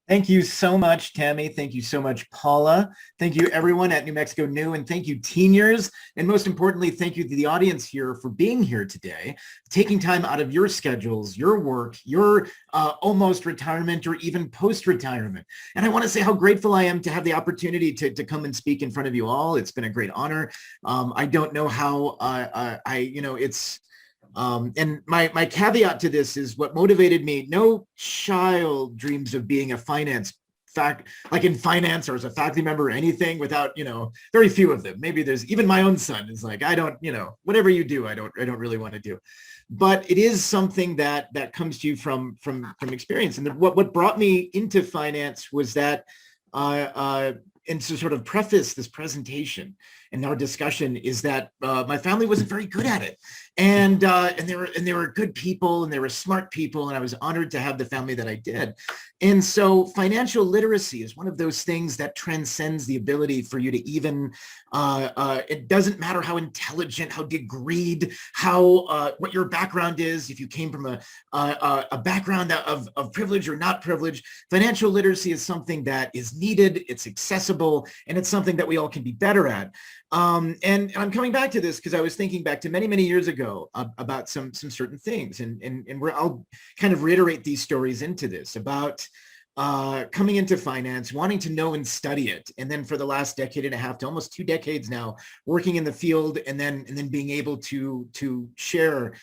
Thank you so much, Tammy. Thank you so much, Paula. Thank you, everyone at New Mexico New, and thank you, Teeners. And most importantly, thank you to the audience here for being here today, taking time out of your schedules, your work, your almost retirement or even post-retirement. And I want to say how grateful I am to have the opportunity to come and speak in front of you all. It's been a great honor. I don't know how and my caveat to this is what motivated me. No child dreams of being a like in finance or as a faculty member or anything without, very few of them. Maybe there's even my own son is like, I don't, whatever you do, I don't really want to do. But it is something that comes to you from experience. And what brought me into finance was that and to sort of preface this presentation and our discussion is that my family wasn't very good at it, and they were good people and they were smart people, and I was honored to have the family that I did. And so financial literacy is one of those things that transcends the ability for you to even it doesn't matter how intelligent, how degreed, how what your background is, if you came from a background of privilege or not privilege. Financial literacy is something that is needed, it's accessible, and it's something that we all can be better at. And I'm coming back to this because I was thinking back to many years ago about some certain things, and I'll kind of reiterate these stories into this about coming into finance, wanting to know and study it, and then for the last decade and a half to almost 2 decades now, working in the field, and then being able to share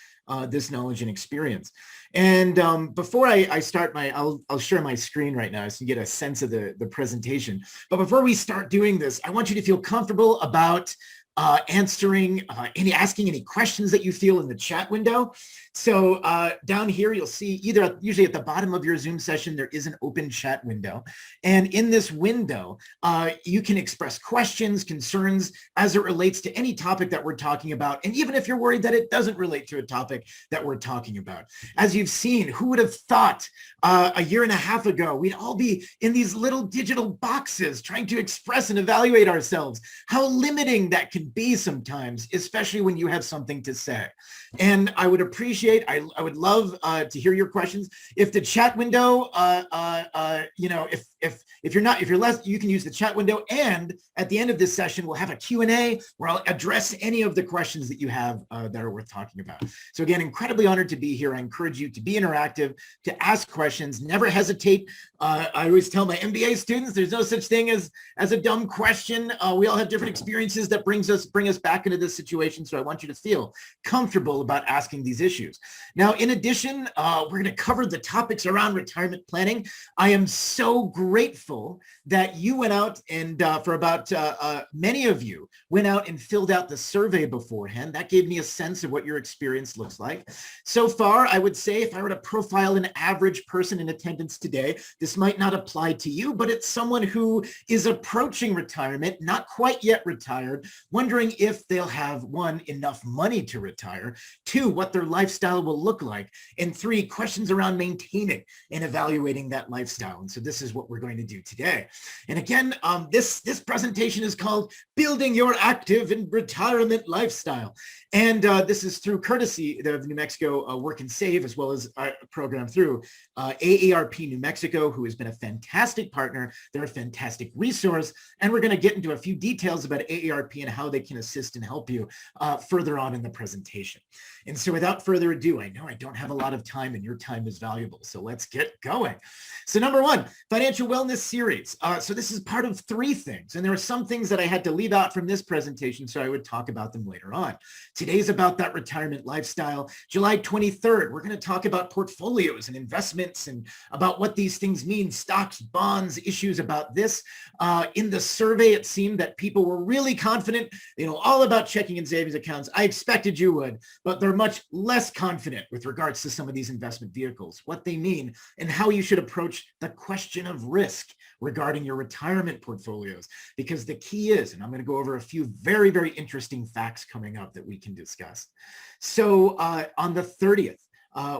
this knowledge and experience. And before I start I'll share my screen right now so you can get a sense of the presentation. But before we start doing this, I want you to feel comfortable about asking any questions that you feel in the chat window. So down here, you'll see usually at the bottom of your Zoom session, there is an open chat window. And in this window, you can express questions, concerns as it relates to any topic that we're talking about. And even if you're worried that it doesn't relate to a topic that we're talking about. As you've seen, who would have thought a year and a half ago, we'd all be in these little digital boxes trying to express and evaluate ourselves. How limiting that can be sometimes, especially when you have something to say. And I would appreciate, I would love to hear your questions. If the chat window, if you're less, you can use the chat window. And at the end of this session, we'll have a Q&A where I'll address any of the questions that you have that are worth talking about. So again, incredibly honored to be here. I encourage you to be interactive, to ask questions, never hesitate. I always tell my MBA students, there's no such thing as a dumb question. We all have different experiences that bring us back into this situation. So I want you to feel comfortable about asking these issues. Now, in addition, we're going to cover the topics around retirement planning. I am so grateful that you went out and many of you went out and filled out the survey beforehand. That gave me a sense of what your experience looks like. So far, I would say if I were to profile an average person in attendance today, this might not apply to you, but it's someone who is approaching retirement, not quite yet retired, wondering if they'll have, 1, enough money to retire, 2, what their lifestyle will look like, and 3, questions around maintaining and evaluating that lifestyle. And so this is what we're going to do today. And again, this presentation is called Building Your Active and Retirement Lifestyle. And this is through courtesy of New Mexico Work and Save, as well as our program through AARP New Mexico, who has been a fantastic partner. They're a fantastic resource. And we're going to get into a few details about AARP and how they can assist and help you further on in the presentation. And so without further ado, I know I don't have a lot of time and your time is valuable. So let's get going. So number 1, financial wellness series. So this is part of 3 things. And there are some things that I had to leave out from this presentation, so I would talk about them later on. Today's about that retirement lifestyle. July 23rd, we're going to talk about portfolios and investments and about what these things mean, stocks, bonds, issues about this. In the survey, it seemed that people were really confident, all about checking and savings accounts. I expected you would, but they're much less confident with regards to some of these investment vehicles, what they mean, and how you should approach the question of risk regarding your retirement portfolios. Because the key is, and I'm going to go over a few very interesting facts coming up that we can discuss. So on the 30th,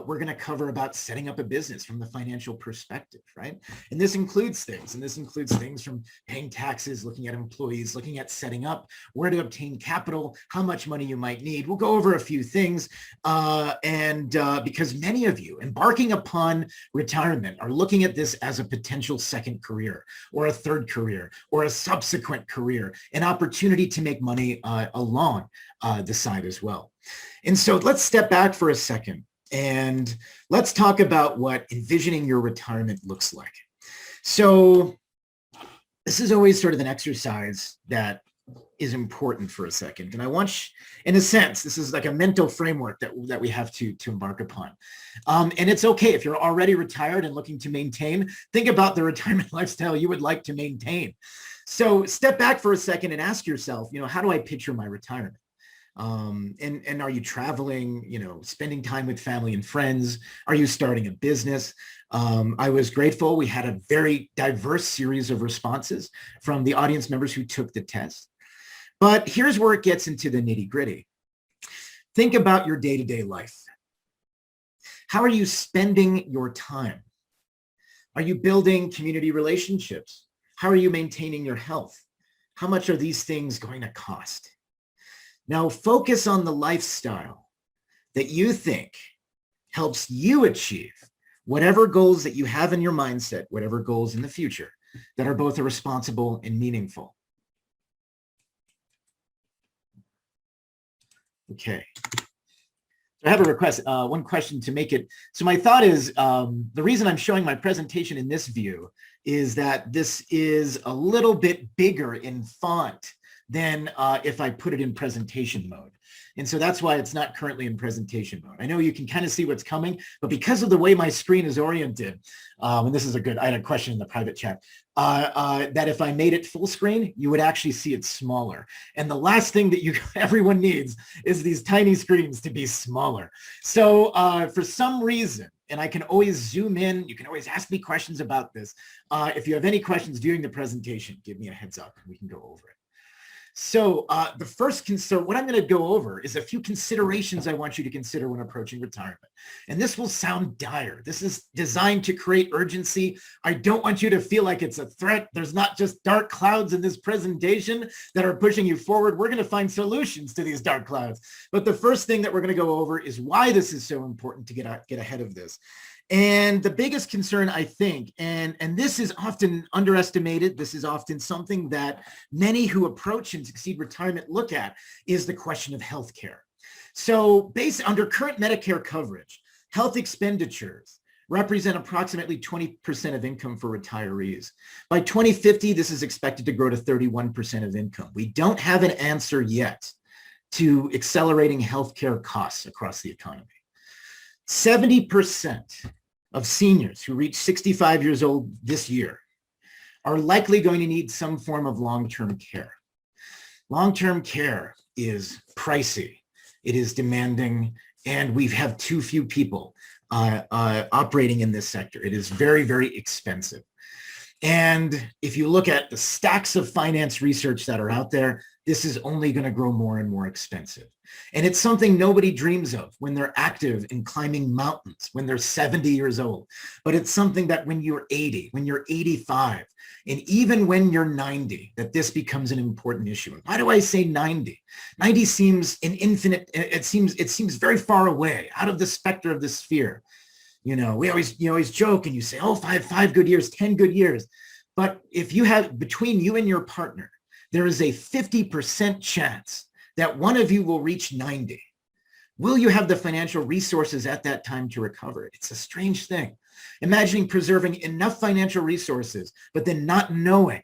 we're going to cover about setting up a business from the financial perspective, right? And this includes things from paying taxes, looking at employees, looking at setting up, where to obtain capital, how much money you might need. We'll go over a few things. Because many of you embarking upon retirement are looking at this as a potential second career or a third career or a subsequent career, an opportunity to make money along the side as well. And so let's step back for a second and let's talk about what envisioning your retirement looks like. So this is always sort of an exercise that is important for a second. And I want, in a sense, this is like a mental framework that we have to embark upon. And it's okay if you're already retired and looking to maintain, think about the retirement lifestyle you would like to maintain. So step back for a second and ask yourself, how do I picture my retirement? And are you traveling, spending time with family and friends? Are you starting a business? I was grateful. We had a very diverse series of responses from the audience members who took the test. But here's where it gets into the nitty-gritty. Think about your day-to-day life. How are you spending your time? Are you building community relationships? How are you maintaining your health? How much are these things going to cost? Now, focus on the lifestyle that you think helps you achieve whatever goals that you have in your mindset, whatever goals in the future that are both responsible and meaningful. Okay. So I have a request, one question to make it. So my thought is, the reason I'm showing my presentation in this view is that this is a little bit bigger in font than if I put it in presentation mode. And so that's why it's not currently in presentation mode. I know you can kind of see what's coming, but because of the way my screen is oriented, and this is I had a question in the private chat, that if I made it full screen, you would actually see it smaller. And the last thing that everyone needs is these tiny screens to be smaller. So for some reason, and I can always zoom in, you can always ask me questions about this. If you have any questions during the presentation, give me a heads up and we can go over it. So the first concern, what I'm going to go over is a few considerations I want you to consider when approaching retirement. And this will sound dire. This is designed to create urgency. I don't want you to feel like it's a threat. There's not just dark clouds in this presentation that are pushing you forward. We're going to find solutions to these dark clouds. But the first thing that we're going to go over is why this is so important to get ahead of this. And the biggest concern, I think, and this is often underestimated, this is often something that many who approach and succeed retirement look at, is the question of healthcare. So based under current Medicare coverage, health expenditures represent approximately 20% of income for retirees. By 2050, this is expected to grow to 31% of income. We don't have an answer yet to accelerating healthcare costs across the economy. 70% of seniors who reach 65 years old this year are likely going to need some form of long-term care. Long-term care is pricey, it is demanding, and we have too few people operating in this sector. It is very, very expensive. And if you look at the stacks of finance research that are out there, this is only going to grow more and more expensive. And it's something nobody dreams of when they're active in climbing mountains, when they're 70 years old. But it's something that when you're 80, when you're 85, and even when you're 90, that this becomes an important issue. And why do I say 90? 90 seems an infinite, it seems very far away, out of the specter of the sphere. We always joke and you say, oh, five good years, 10 good years. But if you have, between you and your partner, there is a 50% chance that one of you will reach 90. Will you have the financial resources at that time to recover it? It's a strange thing. Imagining preserving enough financial resources, but then not knowing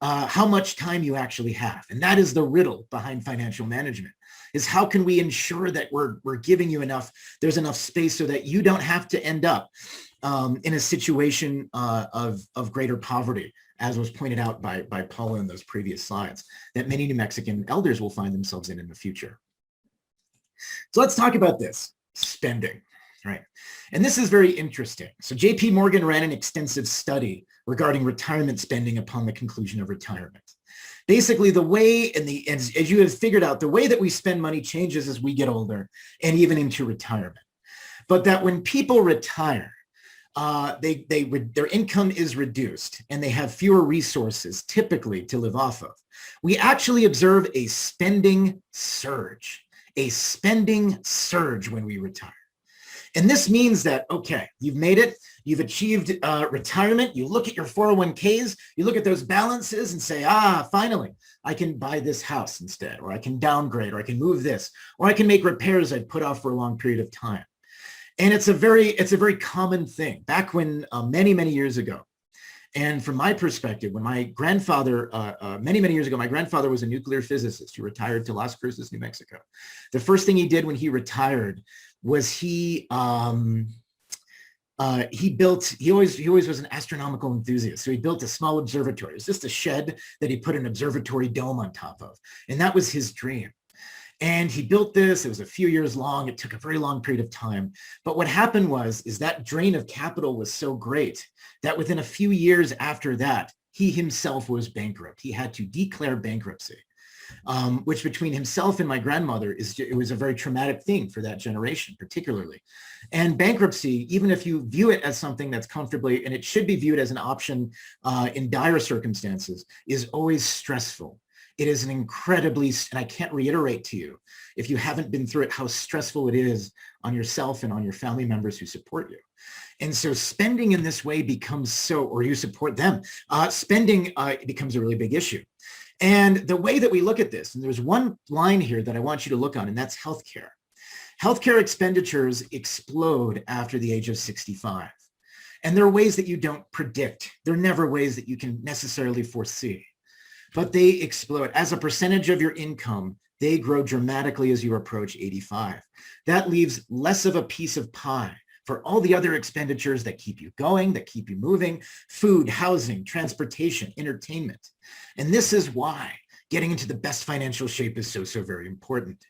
how much time you actually have. And that is the riddle behind financial management, is how can we ensure that we're giving you enough, there's enough space so that you don't have to end up in a situation of greater poverty, as was pointed out by Paula in those previous slides, that many New Mexican elders will find themselves in the future. So let's talk about this, spending, right? And this is very interesting. So JP Morgan ran an extensive study regarding retirement spending upon the conclusion of retirement. Basically, the way, as you have figured out, the way that we spend money changes as we get older and even into retirement. but that when people retire, their income is reduced and they have fewer resources typically to live off of. We actually observe a spending surge when we retire. And this means that, okay, you've made it, you've achieved retirement, you look at your 401ks, you look at those balances and say, finally, I can buy this house instead, or I can downgrade, or I can move this, or I can make repairs I'd put off for a long period of time. And it's a very common thing. Back when many, many years ago, and from my perspective, when my grandfather, many, many years ago, my grandfather was a nuclear physicist who retired to Las Cruces, New Mexico. The first thing he did when he retired was he always was an astronomical enthusiast. So he built a small observatory. It was just a shed that he put an observatory dome on top of. And that was his dream. And he built this. It was a few years long. It took a very long period of time. But what happened is that drain of capital was so great that within a few years after that, he himself was bankrupt. He had to declare bankruptcy, which between himself and my grandmother, it was a very traumatic thing for that generation, particularly. And bankruptcy, even if you view it as something that's comfortably, and it should be viewed as an option in dire circumstances, is always stressful. It is an incredibly, and I can't reiterate to you, if you haven't been through it, how stressful it is on yourself and on your family members who support you. And so spending in this way becomes or you support them, spending becomes a really big issue. And the way that we look at this, and there's one line here that I want you to look on, and that's healthcare. Healthcare expenditures explode after the age of 65. And there are ways that you don't predict. They're never ways that you can necessarily foresee. But they explode. As a percentage of your income, they grow dramatically as you approach 85. That leaves less of a piece of pie for all the other expenditures that keep you going, that keep you moving: food, housing, transportation, entertainment. And this is why getting into the best financial shape is so very important.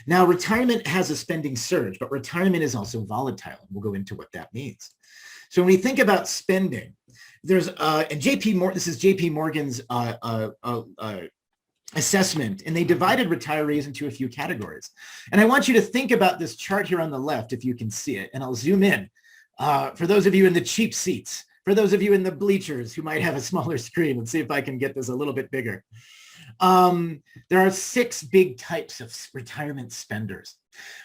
Now, retirement has a spending surge, but retirement is also volatile. We'll go into what that means. So when we think about spending, there's and this is JP Morgan's assessment, and they divided retirees into a few categories. And I want you to think about this chart here on the left, if you can see it, and I'll zoom in. For those of you in the cheap seats, for those of you in the bleachers who might have a smaller screen, let's see if I can get this a little bit bigger. There are 6 big types of retirement spenders.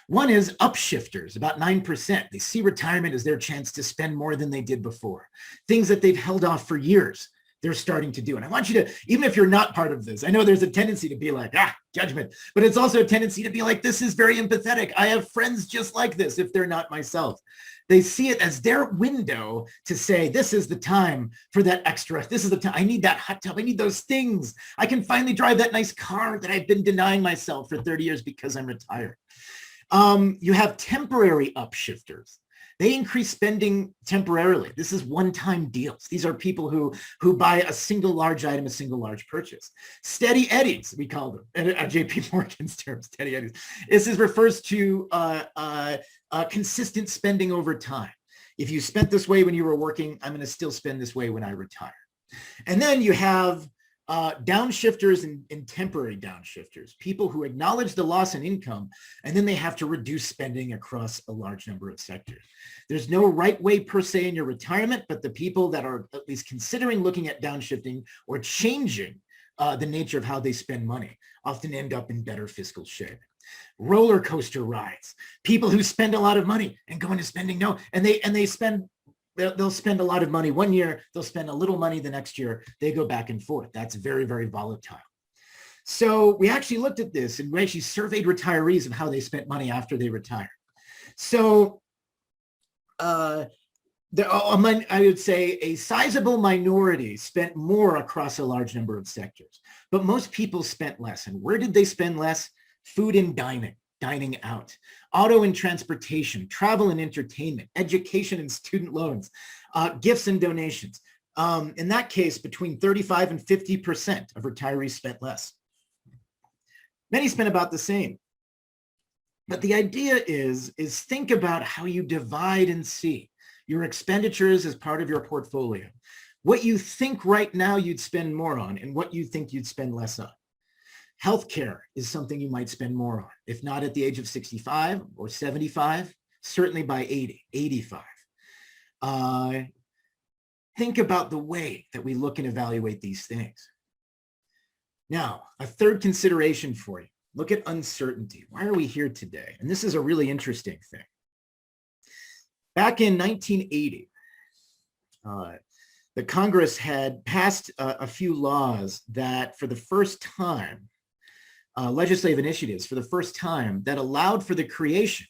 One is upshifters, about 9%. They see retirement as their chance to spend more than they did before. Things that they've held off for years, they're starting to do. And I want you to, even if you're not part of this, I know there's a tendency to be like, judgment, but it's also a tendency to be like, this is very empathetic. I have friends just like this if they're not myself. They see it as their window to say, this is the time for that extra. This is the time. I need that hot tub. I need those things. I can finally drive that nice car that I've been denying myself for 30 years because I'm retired. You have temporary upshifters. They increase spending temporarily. This is one-time deals. These are people who buy a single large item, a single large purchase. Steady Eddies, we call them, in JP Morgan's terms, steady Eddies. This refers to consistent spending over time. If you spent this way when you were working, I'm going to still spend this way when I retire. And then you have downshifters and temporary downshifters, people who acknowledge the loss in income, and then they have to reduce spending across a large number of sectors. There's no right way per se in your retirement, but the people that are at least considering looking at downshifting or changing the nature of how they spend money often end up in better fiscal shape. Roller coaster rides, people who spend a lot of money and go into spending they'll spend a lot of money one year, they'll spend a little money the next year, they go back and forth. That's very, very volatile. So we actually looked at this and we actually surveyed retirees of how they spent money after they retired. So I would say a sizable minority spent more across a large number of sectors, but most people spent less. And where did they spend less? Food and dining out, auto and transportation, travel and entertainment, education and student loans, gifts and donations. In that case, between 35 and 50% of retirees spent less. Many spent about the same. But the idea is think about how you divide and see your expenditures as part of your portfolio. What you think right now you'd spend more on and what you think you'd spend less on. Healthcare is something you might spend more on, if not at the age of 65 or 75, certainly by 80, 85. Think about the way that we look and evaluate these things. Now, a third consideration for you. Look at uncertainty. Why are we here today? And this is a really interesting thing. Back in 1980, the Congress had passed a few laws that for the first time, legislative initiatives for the first time that allowed for the creation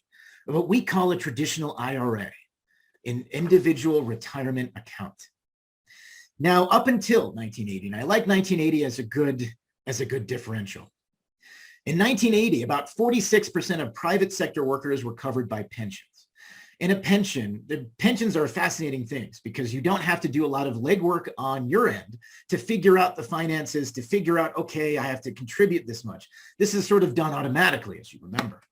of what we call a traditional IRA, an individual retirement account. Now, up until 1980, and I like 1980 as a good differential. In 1980, about 46% of private sector workers were covered by pensions. In a pension, the pensions are fascinating things because you don't have to do a lot of legwork on your end to figure out the finances, to figure out, okay, I have to contribute this much. This is sort of done automatically, as you remember.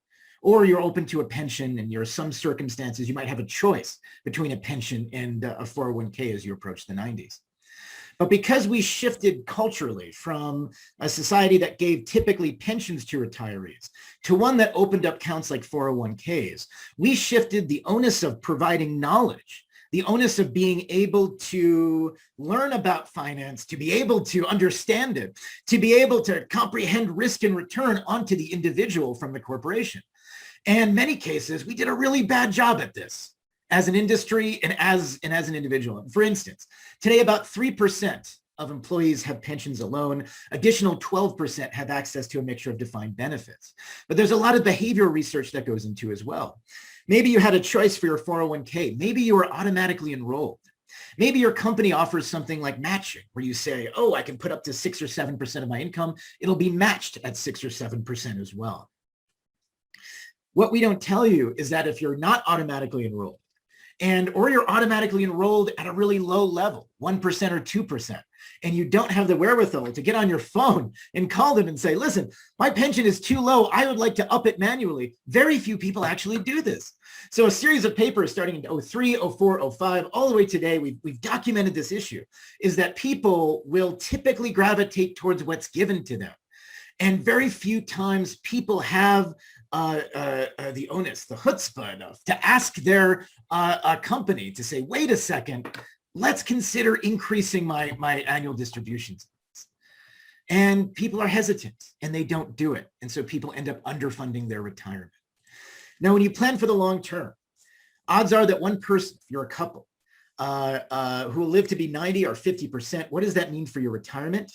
Or you're open to a pension, and there are some circumstances you might have a choice between a pension and a 401k as you approach the 90s. But because we shifted culturally from a society that gave typically pensions to retirees to one that opened up accounts like 401ks, we shifted the onus of providing knowledge, the onus of being able to learn about finance, to be able to understand it, to be able to comprehend risk and return onto the individual from the corporation. And in many cases, we did a really bad job at this as an industry and as an individual. For instance, today about 3% of employees have pensions alone. Additional 12% have access to a mixture of defined benefits. But there's a lot of behavioral research that goes into as well. Maybe you had a choice for your 401k. Maybe you were automatically enrolled. Maybe your company offers something like matching, where you say, oh, I can put up to 6 or 7% of my income. It'll be matched at 6 or 7% as well. What we don't tell you is that if you're not automatically enrolled, or you're automatically enrolled at a really low level, 1% or 2%, and you don't have the wherewithal to get on your phone and call them and say, listen, my pension is too low, I would like to up it manually. Very few people actually do this. So a series of papers starting in 03, 04, 05, all the way today, we've documented this issue, is that people will typically gravitate towards what's given to them. And very few times people have the onus, the chutzpah enough to ask their company to say, wait a second, let's consider increasing my annual distributions. And people are hesitant and they don't do it. And so people end up underfunding their retirement. Now, when you plan for the long term, odds are that one person, if you're a couple, who will live to be 90 or 50%, what does that mean for your retirement?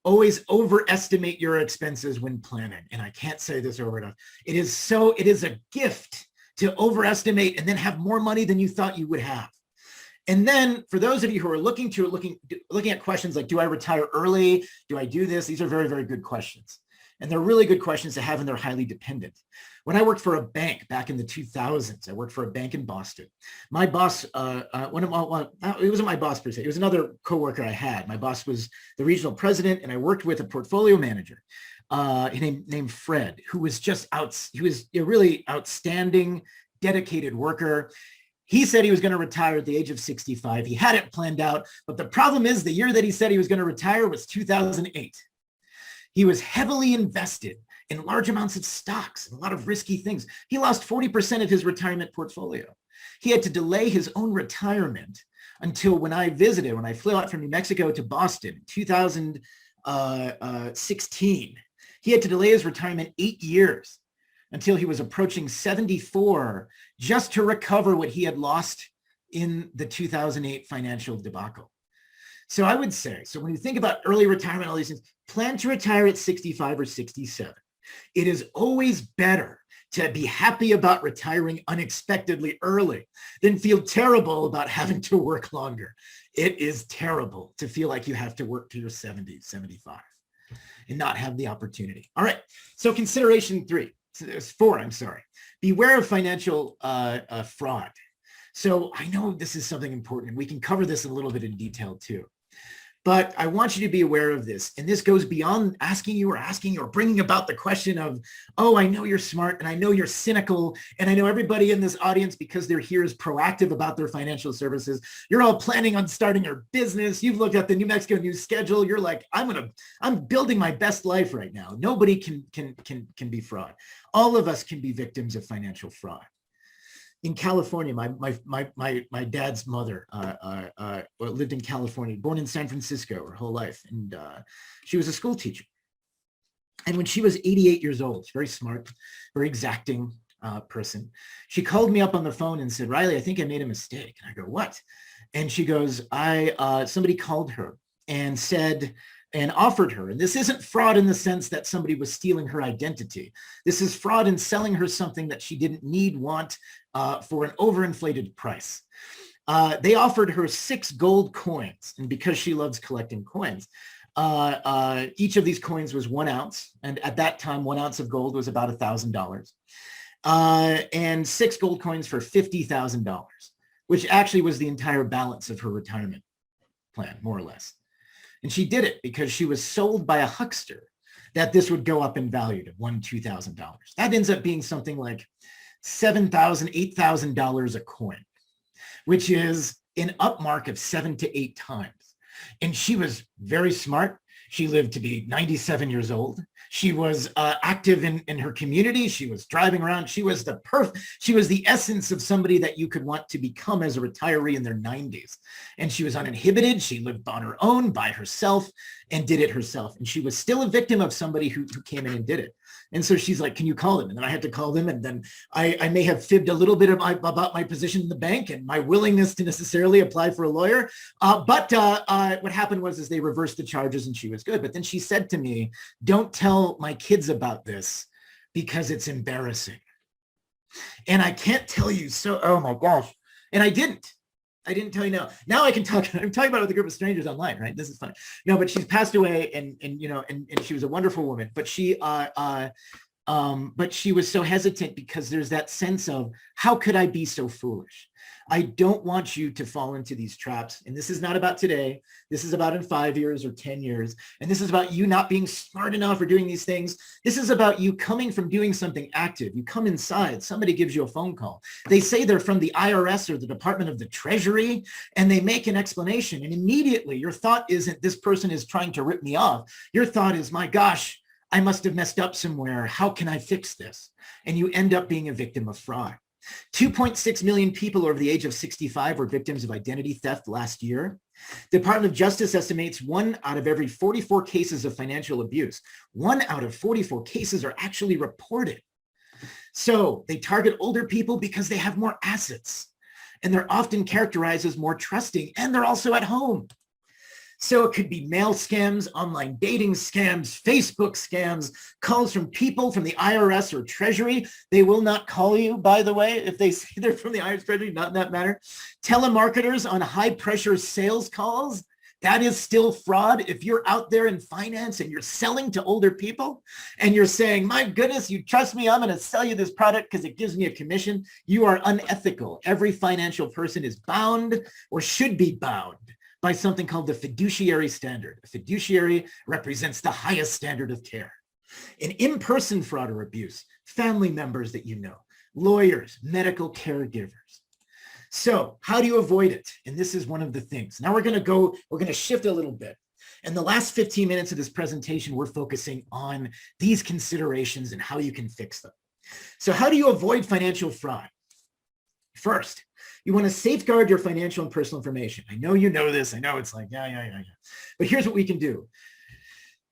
Always overestimate your expenses when planning. And I can't say this over enough. It is a gift to overestimate and then have more money than you thought you would have. And then for those of you who are looking at questions like, do I retire early? Do I do this? These are very, very good questions. And they're really good questions to have, and they're highly dependent. When I worked for a bank back in the 2000s, I worked for a bank in Boston. My boss, it wasn't my boss per se, it was another coworker I had. My boss was the regional president, and I worked with a portfolio manager named Fred, who was he was a really outstanding, dedicated worker. He said he was going to retire at the age of 65. He had it planned out, but the problem is the year that he said he was going to retire was 2008. He was heavily invested in large amounts of stocks and a lot of risky things. He lost 40% of his retirement portfolio. He had to delay his own retirement until when I flew out from New Mexico to Boston in 2016. He had to delay his retirement 8 years until he was approaching 74 just to recover what he had lost in the 2008 financial debacle. So I would say, so when you think about early retirement, all these things, plan to retire at 65 or 67. It is always better to be happy about retiring unexpectedly early than feel terrible about having to work longer. It is terrible to feel like you have to work to your 70, 75 and not have the opportunity. All right, so consideration 4, beware of financial fraud. So I know this is something important. We can cover this a little bit in detail too. But I want you to be aware of this. And this goes beyond asking you or bringing about the question of, oh, I know you're smart and I know you're cynical. And I know everybody in this audience, because they're here, is proactive about their financial services. You're all planning on starting your business. You've looked at the New Mexico news schedule. You're like, I'm building my best life right now. Nobody can be fraud. All of us can be victims of financial fraud. in California, my dad's mother lived in California, born in San Francisco her whole life. And she was a school teacher. And when she was 88 years old, very smart, very exacting person, she called me up on the phone and said, Reilly, I think I made a mistake. And I go, what? And she goes, somebody called her and said, and offered her, and this isn't fraud in the sense that somebody was stealing her identity. This is fraud in selling her something that she didn't want for an overinflated price. They offered her 6 gold coins, and because she loves collecting coins, each of these coins was 1 ounce, and at that time, 1 ounce of gold was about $1,000, and 6 gold coins for $50,000, which actually was the entire balance of her retirement plan, more or less. And she did it because she was sold by a huckster that this would go up in value to $1,000, $2,000. That ends up being something like $7,000, $8,000 a coin, which is an upmark of 7 to 8 times. And she was very smart. She lived to be 97 years old. She was active in her community. She was driving around. She was the essence of somebody that you could want to become as a retiree in their 90s. And she was uninhibited. She lived on her own by herself and did it herself. And she was still a victim of somebody who came in and did it. And so she's like, can you call them? And then I had to call them. And then I may have fibbed a little bit about my position in the bank and my willingness to necessarily apply for a lawyer. But what happened was they reversed the charges and she was good. But then she said to me, don't tell my kids about this because it's embarrassing. And I can't tell you so, oh my gosh. And I didn't tell you now. Now I can talk. I'm talking about it with a group of strangers online, right? This is fun. No, but she's passed away, and she was a wonderful woman. But she was so hesitant because there's that sense of, how could I be so foolish? I don't want you to fall into these traps. And this is not about today. This is about in 5 years or 10 years. And this is about you not being smart enough or doing these things. This is about you coming from doing something active. You come inside, somebody gives you a phone call. They say they're from the IRS or the Department of the Treasury, and they make an explanation. And immediately your thought isn't, this person is trying to rip me off. Your thought is, my gosh, I must have messed up somewhere. How can I fix this? And you end up being a victim of fraud. 2.6 million people over the age of 65 were victims of identity theft last year. The Department of Justice estimates 1 out of every 44 cases of financial abuse. 1 out of 44 cases are actually reported. So they target older people because they have more assets, and they're often characterized as more trusting, and they're also at home. So it could be mail scams, online dating scams, Facebook scams, calls from people from the IRS or Treasury. They will not call you, by the way, if they say they're from the IRS Treasury, not in that matter. Telemarketers on high pressure sales calls. That is still fraud. If you're out there in finance and you're selling to older people and you're saying, my goodness, you trust me, I'm going to sell you this product because it gives me a commission, you are unethical. Every financial person is bound or should be bound by something called the fiduciary standard. A fiduciary represents the highest standard of care. In in-person fraud or abuse, family members that you know, lawyers, medical caregivers. So how do you avoid it? And this is one of the things. Now we're going to shift a little bit. In the last 15 minutes of this presentation, we're focusing on these considerations and how you can fix them. So how do you avoid financial fraud? First, you want to safeguard your financial and personal information. I know you know this. I know it's like, yeah. But here's what we can do.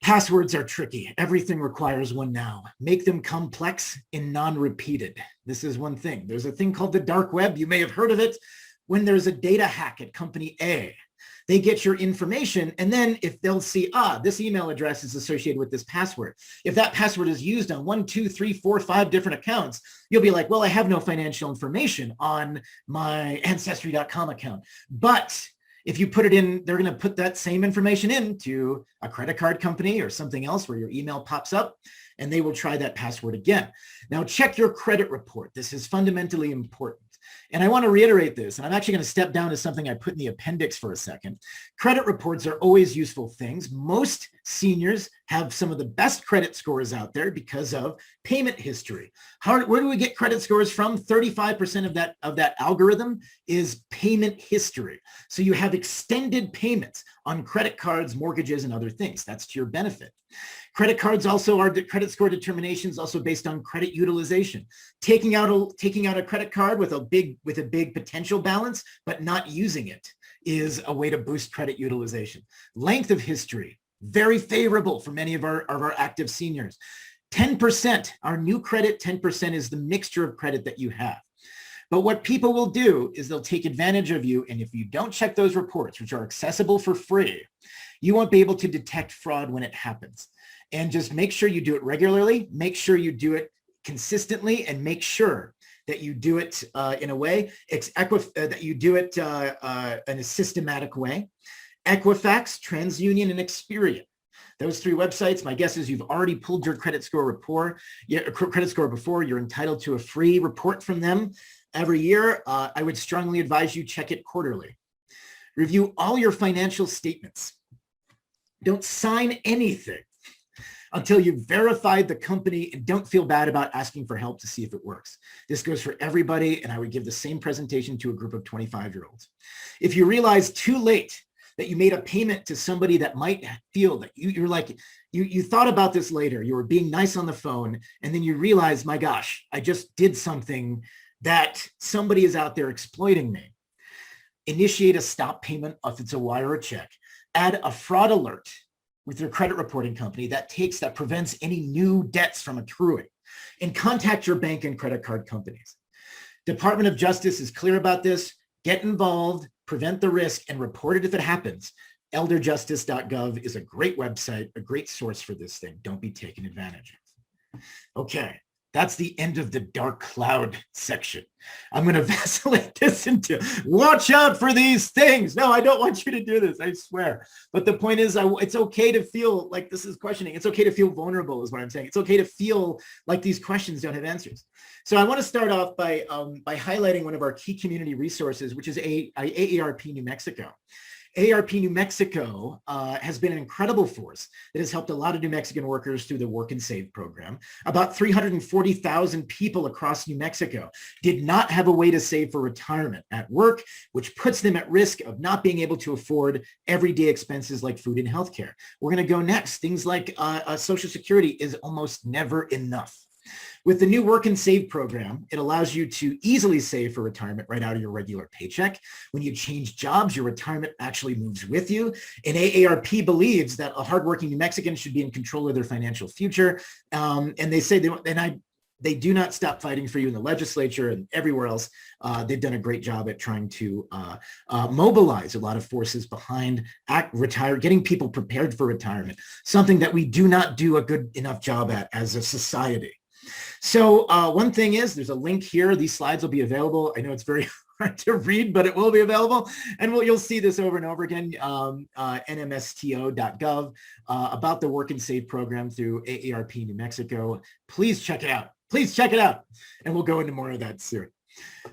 Passwords are tricky. Everything requires one now. Make them complex and non-repeated. This is one thing. There's a thing called the dark web. You may have heard of it. When there's a data hack at company A, they get your information, and then if they'll see, this email address is associated with this password. If that password is used on 1, 2, 3, 4, 5 different accounts, you'll be like, well, I have no financial information on my Ancestry.com account. But if you put it in, they're going to put that same information into a credit card company or something else where your email pops up, and they will try that password again. Now, check your credit report. This is fundamentally important. And I want to reiterate this, and I'm actually going to step down to something I put in the appendix for a second. Credit reports are always useful things. Most seniors have some of the best credit scores out there because of payment history. Where do we get credit scores from? 35% of that algorithm is payment history. So you have extended payments on credit cards, mortgages, and other things. That's to your benefit. Credit cards also are credit score determinations also based on credit utilization. Taking out a credit card with a big potential balance, but not using it is a way to boost credit utilization. Length of history, very favorable for many of our active seniors. 10%, our new credit, 10% is the mixture of credit that you have. But what people will do is they'll take advantage of you. And if you don't check those reports, which are accessible for free, you won't be able to detect fraud when it happens. And just make sure you do it regularly, make sure you do it consistently, and make sure that you do it in a way, that you do it in a systematic way. Equifax, TransUnion, and Experian. Those three websites, my guess is you've already pulled your credit score before. You're entitled to a free report from them every year. I would strongly advise you check it quarterly. Review all your financial statements. Don't sign anything until you've verified the company, and don't feel bad about asking for help to see if it works. This goes for everybody, and I would give the same presentation to a group of 25-year-olds. If you realize too late that you made a payment to somebody that might feel that you thought about this later, you were being nice on the phone, and then you realize, my gosh, I just did something that somebody is out there exploiting me. Initiate a stop payment if it's a wire or check. Add a fraud alert with your credit reporting company that prevents any new debts from accruing, and contact your bank and credit card companies. Department of Justice is clear about this. Get involved, prevent the risk, and report it if it happens. elderjustice.gov is a great website, a great source for this thing. Don't be taken advantage of. Okay. That's the end of the dark cloud section. I'm going to vacillate this into watch out for these things. No, I don't want you to do this, I swear. But the point is, it's okay to feel like this is questioning. It's okay to feel vulnerable is what I'm saying. It's okay to feel like these questions don't have answers. So I want to start off by highlighting one of our key community resources, which is AARP New Mexico. AARP New Mexico has been an incredible force that has helped a lot of New Mexican workers through the Work and Save program. About 340,000 people across New Mexico did not have a way to save for retirement at work, which puts them at risk of not being able to afford everyday expenses like food and healthcare. We're going to go next. Things like Social Security is almost never enough. With the new Work and Save program, it allows you to easily save for retirement right out of your regular paycheck. When you change jobs, your retirement actually moves with you. And AARP believes that a hardworking New Mexican should be in control of their financial future. And they say they do not stop fighting for you in the legislature and everywhere else. They've done a great job at trying to mobilize a lot of forces behind getting people prepared for retirement, something that we do not do a good enough job at as a society. So one thing is, there's a link here. These slides will be available. I know it's very hard to read, but it will be available. And you'll see this over and over again, nmsto.gov, about the Work and Save program through AARP New Mexico. Please check it out. Please check it out. And we'll go into more of that soon.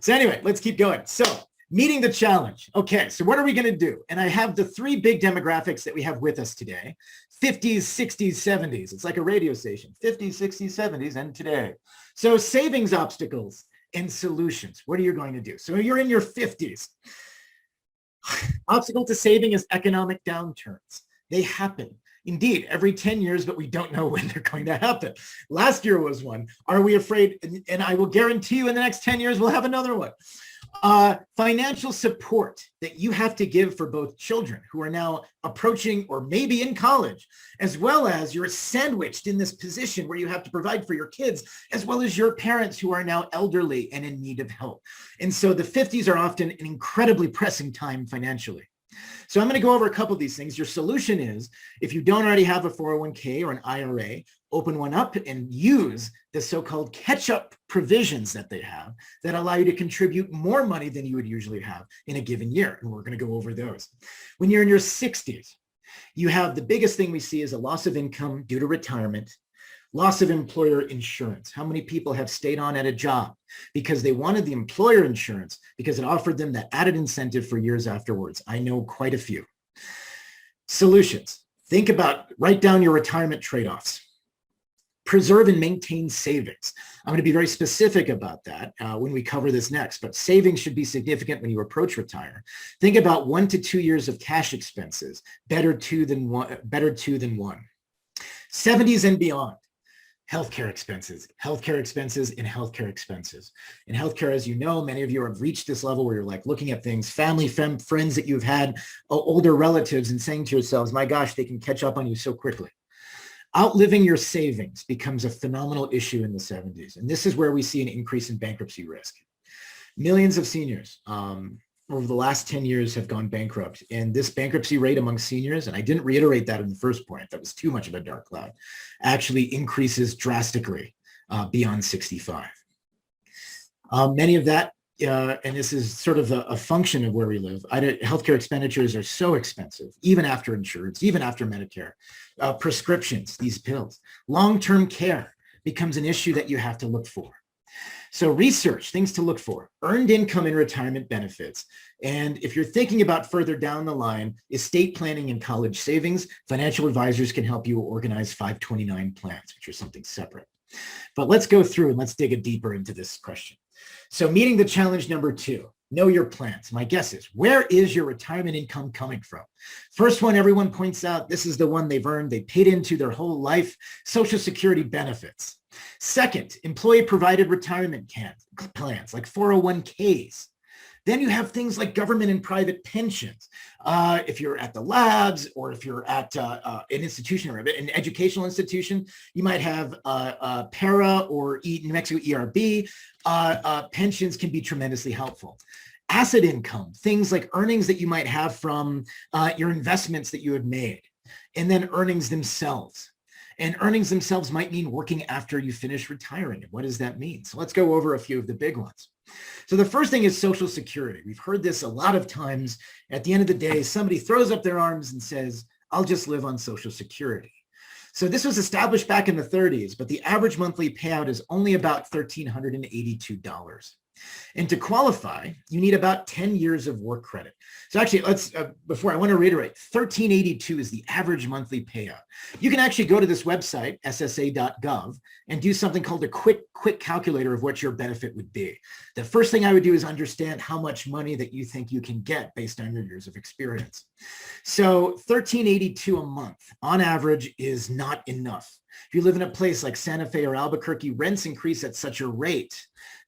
So anyway, let's keep going. So meeting the challenge. Okay, so what are we going to do? And I have the three big demographics that we have with us today. 50s, 60s, 70s. It's like a radio station. 50s, 60s, 70s, and today. So savings obstacles and solutions. What are you going to do? So you're in your 50s. Obstacle to saving is economic downturns. They happen. Indeed, every 10 years, but we don't know when they're going to happen. Last year was one. Are we afraid? And I will guarantee you in the next 10 years, we'll have another one. Financial support that you have to give for both children who are now approaching or maybe in college, as well as you're sandwiched in this position where you have to provide for your kids, as well as your parents who are now elderly and in need of help. And so the 50s are often an incredibly pressing time financially. So I'm going to go over a couple of these things. Your solution is, if you don't already have a 401k or an IRA, open one up and use the so-called catch-up provisions that they have that allow you to contribute more money than you would usually have in a given year. And we're going to go over those. When you're in your 60s, you have the biggest thing we see is a loss of income due to retirement, loss of employer insurance. How many people have stayed on at a job because they wanted the employer insurance because it offered them that added incentive for years afterwards? I know quite a few. Solutions. Write down your retirement trade-offs. Preserve and maintain savings. I'm going to be very specific about that when we cover this next, but savings should be significant when you approach retire. Think about 1 to 2 years of cash expenses. Better two than one. 70s and beyond. Healthcare expenses, healthcare expenses, and healthcare expenses. In healthcare, as you know, many of you have reached this level where you're like looking at things, family, friends that you've had, older relatives, and saying to yourselves, my gosh, they can catch up on you so quickly. Outliving your savings becomes a phenomenal issue in the 70s. And this is where we see an increase in bankruptcy risk. Millions of seniors over the last 10 years have gone bankrupt. And this bankruptcy rate among seniors, and I didn't reiterate that in the first point, that was too much of a dark cloud, actually increases drastically beyond 65. Many of that, and this is sort of a function of where we live, healthcare expenditures are so expensive, even after insurance, even after Medicare. Prescriptions, these pills, long-term care becomes an issue that you have to look for. So research, things to look for, earned income and retirement benefits. And if you're thinking about further down the line, estate planning and college savings, financial advisors can help you organize 529 plans, which are something separate. But let's go through and let's dig a deeper into this question. So meeting the challenge number 2, know your plans. My guess is, where is your retirement income coming from? First one, everyone points out, this is the one they've earned, they paid into their whole life, Social Security benefits. Second, employee-provided retirement plans like 401ks. Then you have things like government and private pensions. If you're at the labs or if you're at an institution or an educational institution, you might have PARA or New Mexico ERB. Pensions can be tremendously helpful. Asset income, things like earnings that you might have from your investments that you have made, and then earnings themselves. And earnings themselves might mean working after you finish retiring. And what does that mean? So let's go over a few of the big ones. So the first thing is Social Security. We've heard this a lot of times. At the end of the day, somebody throws up their arms and says, I'll just live on Social Security. So this was established back in the 30s, but the average monthly payout is only about $1,382. And to qualify, you need about 10 years of work credit. So actually, let's, before I want to reiterate, $1,382 is the average monthly payout. You can actually go to this website, ssa.gov, and do something called a quick calculator of what your benefit would be. The first thing I would do is understand how much money that you think you can get based on your years of experience. So $1,382 a month on average is not enough. If you live in a place like Santa Fe or Albuquerque, rents increase at such a rate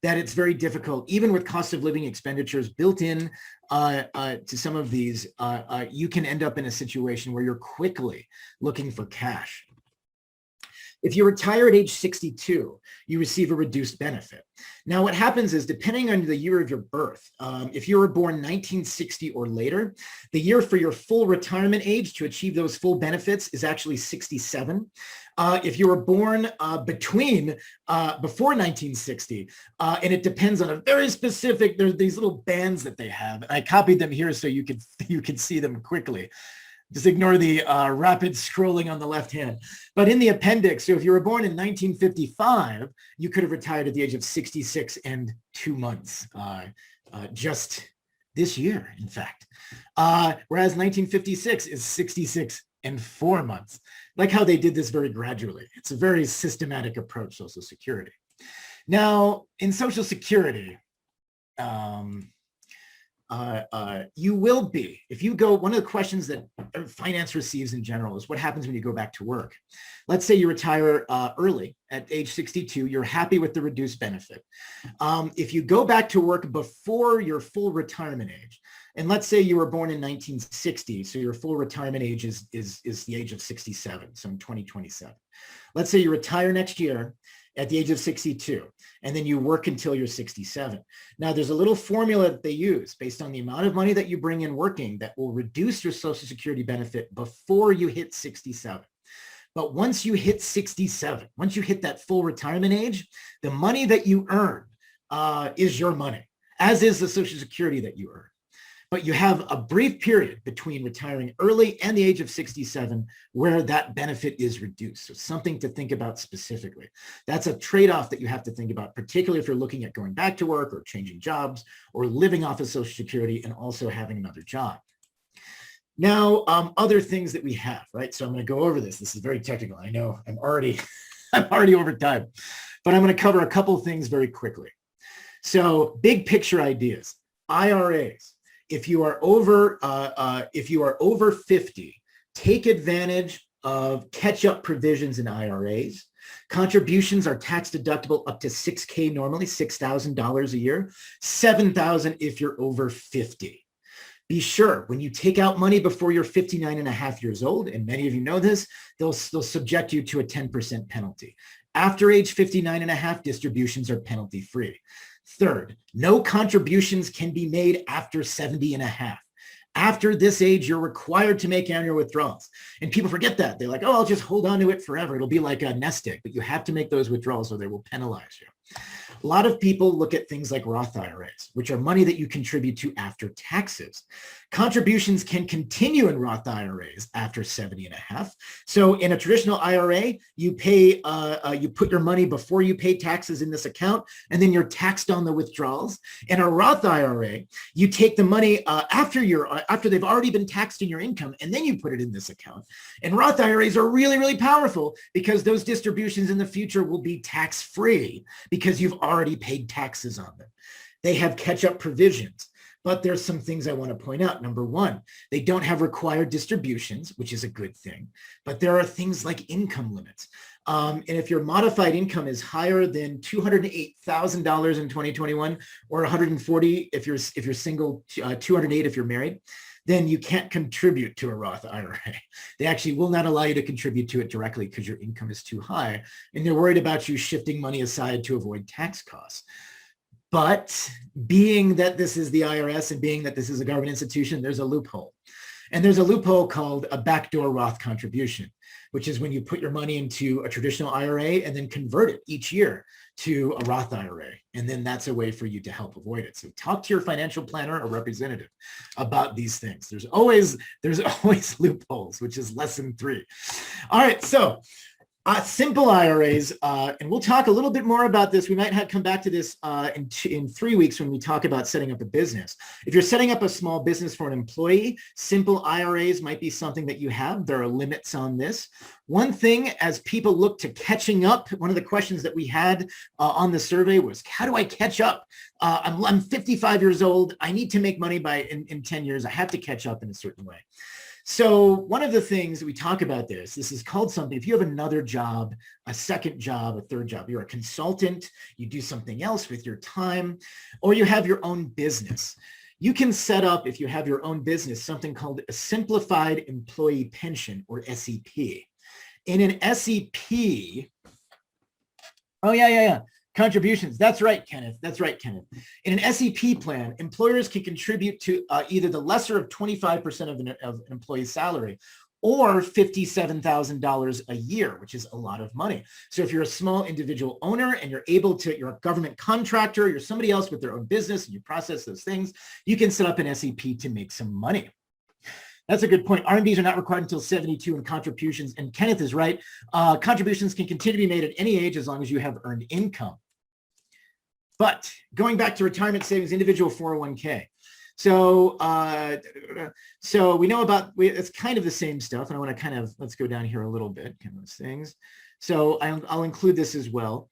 that it's very difficult, even with cost of living expenditures built in to some of these, you can end up in a situation where you're quickly looking for cash. If you retire at age 62, you receive a reduced benefit. Now, what happens is, depending on the year of your birth, if you were born 1960 or later, the year for your full retirement age to achieve those full benefits is actually 67. If you were born before 1960, and it depends on a very specific, there's these little bands that they have. I copied them here so you could see them quickly. Just ignore the rapid scrolling on the left hand. But in the appendix, so if you were born in 1955, you could have retired at the age of 66 and 2 months, just this year, in fact. Whereas 1956 is 66 and 4 months. Like how they did this very gradually. It's a very systematic approach, Social Security. Now, in Social Security, you will be, if you go, one of the questions that finance receives in general is what happens when you go back to work. Let's say you retire early at age 62, you're happy with the reduced benefit. If you go back to work before your full retirement age, and let's say you were born in 1960, so your full retirement age is the age of 67, so in 2027. Let's say you retire next year at the age of 62, and then you work until you're 67. Now, there's a little formula that they use based on the amount of money that you bring in working that will reduce your Social Security benefit before you hit 67. But once you hit 67, once you hit that full retirement age, the money that you earn is your money, as is the Social Security that you earn. But you have a brief period between retiring early and the age of 67 where that benefit is reduced. So something to think about specifically. That's a trade-off that you have to think about, particularly if you're looking at going back to work or changing jobs or living off of Social Security and also having another job. Now, other things that we have, right? So I'm going to go over this. This is very technical. I know I'm already over time, but I'm going to cover a couple of things very quickly. So big picture ideas, IRAs. If you are over 50, take advantage of catch-up provisions in IRAs. Contributions are tax deductible up to $6,000 normally, $6,000 a year, $7,000 if you're over 50. Be sure, when you take out money before you're 59 and a half years old, and many of you know this, they'll subject you to a 10% penalty. After age 59 and a half, distributions are penalty free. Third, no contributions can be made after 70 and a half. After this age, you're required to make annual withdrawals. And people forget that. They're like, oh, I'll just hold on to it forever. It'll be like a nest egg, but you have to make those withdrawals or they will penalize you. A lot of people look at things like Roth IRAs, which are money that you contribute to after taxes. Contributions can continue in Roth IRAs after 70 and a half. So in a traditional IRA, you pay, you put your money before you pay taxes in this account, and then you're taxed on the withdrawals. In a Roth IRA, you take the money after they've already been taxed in your income, and then you put it in this account. And Roth IRAs are really, really powerful because those distributions in the future will be tax-free because you've already paid taxes on them. They have catch-up provisions, but there's some things I want to point out. Number one, they don't have required distributions, which is a good thing, but there are things like income limits. And if your modified income is higher than $208,000 in 2021, or 140 if you're single, 208 if you're married, then you can't contribute to a Roth IRA. They actually will not allow you to contribute to it directly because your income is too high, and they're worried about you shifting money aside to avoid tax costs. But being that this is the IRS and being that this is a government institution, there's a loophole. And there's a loophole called a backdoor Roth contribution, which is when you put your money into a traditional IRA and then convert it each year to a Roth IRA. And then that's a way for you to help avoid it. So talk to your financial planner or representative about these things. There's always loopholes, which is lesson 3. All right, so simple IRAs, and we'll talk a little bit more about this. We might come back to this in 3 weeks when we talk about setting up a business. If you're setting up a small business for an employee, simple IRAs might be something that you have. There are limits on this. One thing, as people look to catching up, one of the questions that we had on the survey was, how do I catch up? I'm 55 years old. I need to make money in 10 years. I have to catch up in a certain way. So one of the things that we talk about this is called something, if you have another job, a second job, a third job, you're a consultant, you do something else with your time, or you have your own business. You can set up, if you have your own business, something called a simplified employee pension, or SEP. In an SEP, contributions. That's right, Kenneth. In an SEP plan, employers can contribute to either the lesser of 25% of an employee's salary or $57,000 a year, which is a lot of money. So if you're a small individual owner and you're a government contractor, you're somebody else with their own business and you process those things, you can set up an SEP to make some money. That's a good point. RMDs are not required until 72, and contributions, and Kenneth is right, contributions can continue to be made at any age as long as you have earned income. But going back to retirement savings, individual 401k. So we know it's kind of the same stuff, and I want to let's go down here a little bit, kind of those things. So I'll include this as well.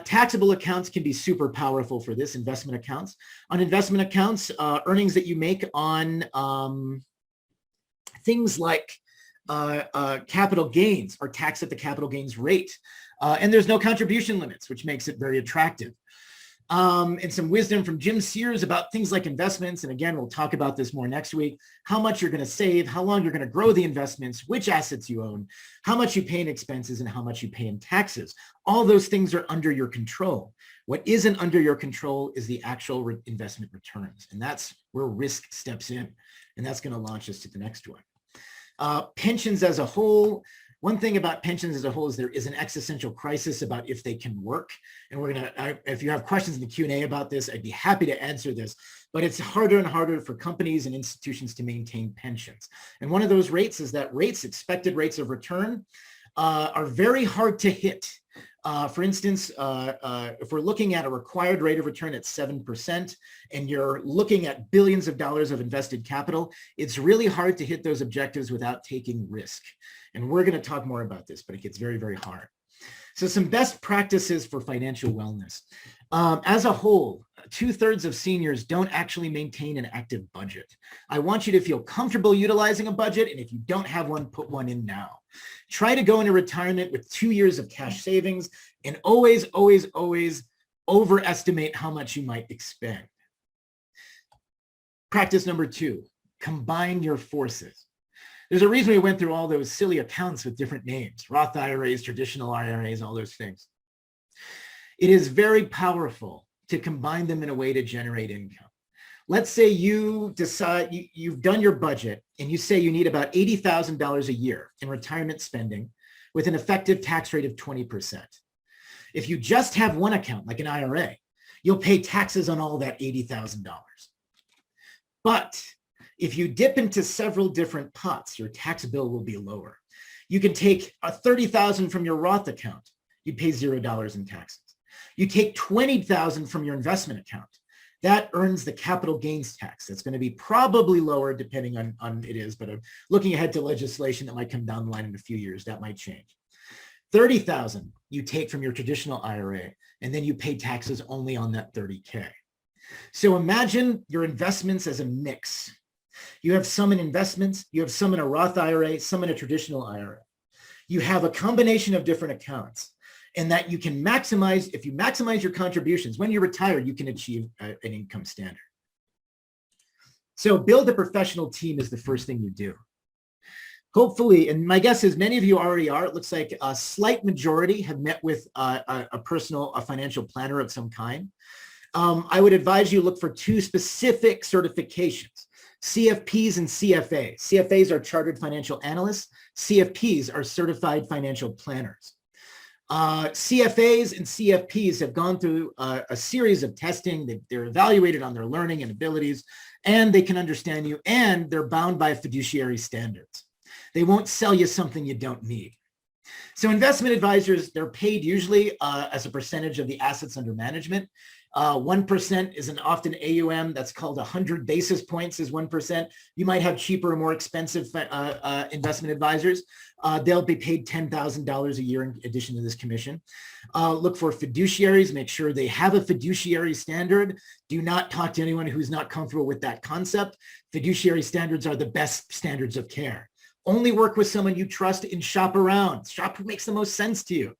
Taxable accounts can be super powerful for this, investment accounts. On investment accounts, earnings that you make on things like capital gains are taxed at the capital gains rate. And there's no contribution limits, which makes it very attractive. And some wisdom from Jim Sears about things like investments. And again, we'll talk about this more next week. How much you're going to save, how long you're going to grow the investments, which assets you own, how much you pay in expenses, and how much you pay in taxes. All those things are under your control. What isn't under your control is the actual investment returns. And that's where risk steps in. And that's going to launch us to the next one. Pensions as a whole. One thing about pensions as a whole is there is an existential crisis about if they can work. And if you have questions in the Q&A about this, I'd be happy to answer this. But it's harder and harder for companies and institutions to maintain pensions. And one of those rates is that expected rates of return, are very hard to hit. For instance, if we're looking at a required rate of return at 7% and you're looking at billions of dollars of invested capital, it's really hard to hit those objectives without taking risk. And we're going to talk more about this, but it gets very, very hard. So some best practices for financial wellness. As a whole, 2/3 of seniors don't actually maintain an active budget. I want you to feel comfortable utilizing a budget, and if you don't have one, put one in now. Try to go into retirement with 2 years of cash savings, and always, always, always overestimate how much you might expend. Practice number 2, combine your forces. There's a reason we went through all those silly accounts with different names, Roth IRAs, traditional IRAs, all those things. It is very powerful to combine them in a way to generate income. Let's say you decide you've done your budget and you say you need about $80,000 a year in retirement spending with an effective tax rate of 20%. If you just have one account, like an IRA, you'll pay taxes on all that $80,000. But if you dip into several different pots, your tax bill will be lower. You can take $30,000 from your Roth account, you'd pay $0 in taxes. You take $20,000 from your investment account, that earns the capital gains tax. That's going to be probably lower depending on it is, but I'm looking ahead to legislation that might come down the line in a few years. That might change. $30,000 you take from your traditional IRA, and then you pay taxes only on that $30K. So imagine your investments as a mix. You have some in investments, you have some in a Roth IRA, some in a traditional IRA. You have a combination of different accounts, and that you can maximize. If you maximize your contributions, when you retire, you can achieve an income standard. So build a professional team is the first thing you do. Hopefully, and my guess is many of you already are, it looks like a slight majority have met with a financial planner of some kind. I would advise you look for 2 specific certifications, CFPs and CFAs. CFAs are Chartered Financial Analysts. CFPs are Certified Financial Planners. CFAs and CFPs have gone through a series of testing. They're evaluated on their learning and abilities, and they can understand you, and they're bound by fiduciary standards. They won't sell you something you don't need. So investment advisors, they're paid usually as a percentage of the assets under management. 1% is an often AUM. That's called 100 basis points is 1%. You might have cheaper or more expensive investment advisors. They'll be paid $10,000 a year in addition to this commission. Look for fiduciaries. Make sure they have a fiduciary standard. Do not talk to anyone who's not comfortable with that concept. Fiduciary standards are the best standards of care. Only work with someone you trust and shop around. Shop who makes the most sense to you.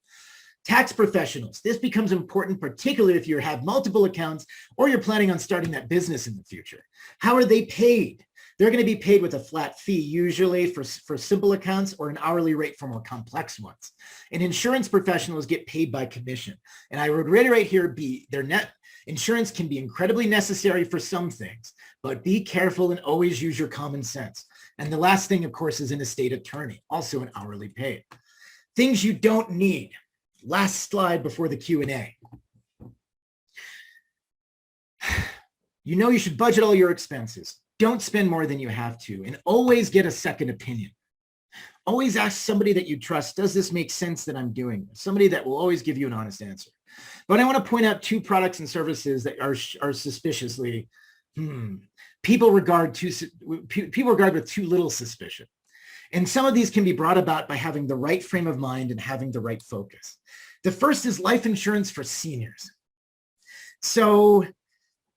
Tax professionals. This becomes important, particularly if you have multiple accounts or you're planning on starting that business in the future. How are they paid? They're going to be paid with a flat fee, usually for simple accounts, or an hourly rate for more complex ones. And insurance professionals get paid by commission. And I would reiterate here, their net insurance can be incredibly necessary for some things, but be careful and always use your common sense. And the last thing, of course, is an estate attorney, also an hourly paid. Things you don't need. Last slide before the Q&A. You know you should budget all your expenses. Don't spend more than you have to, and always get a second opinion. Always ask somebody that you trust, does this make sense that I'm doing this? Somebody that will always give you an honest answer. But I want to point out 2 products and services that are suspiciously, people regard with too little suspicion. And some of these can be brought about by having the right frame of mind and having the right focus. The first is life insurance for seniors. So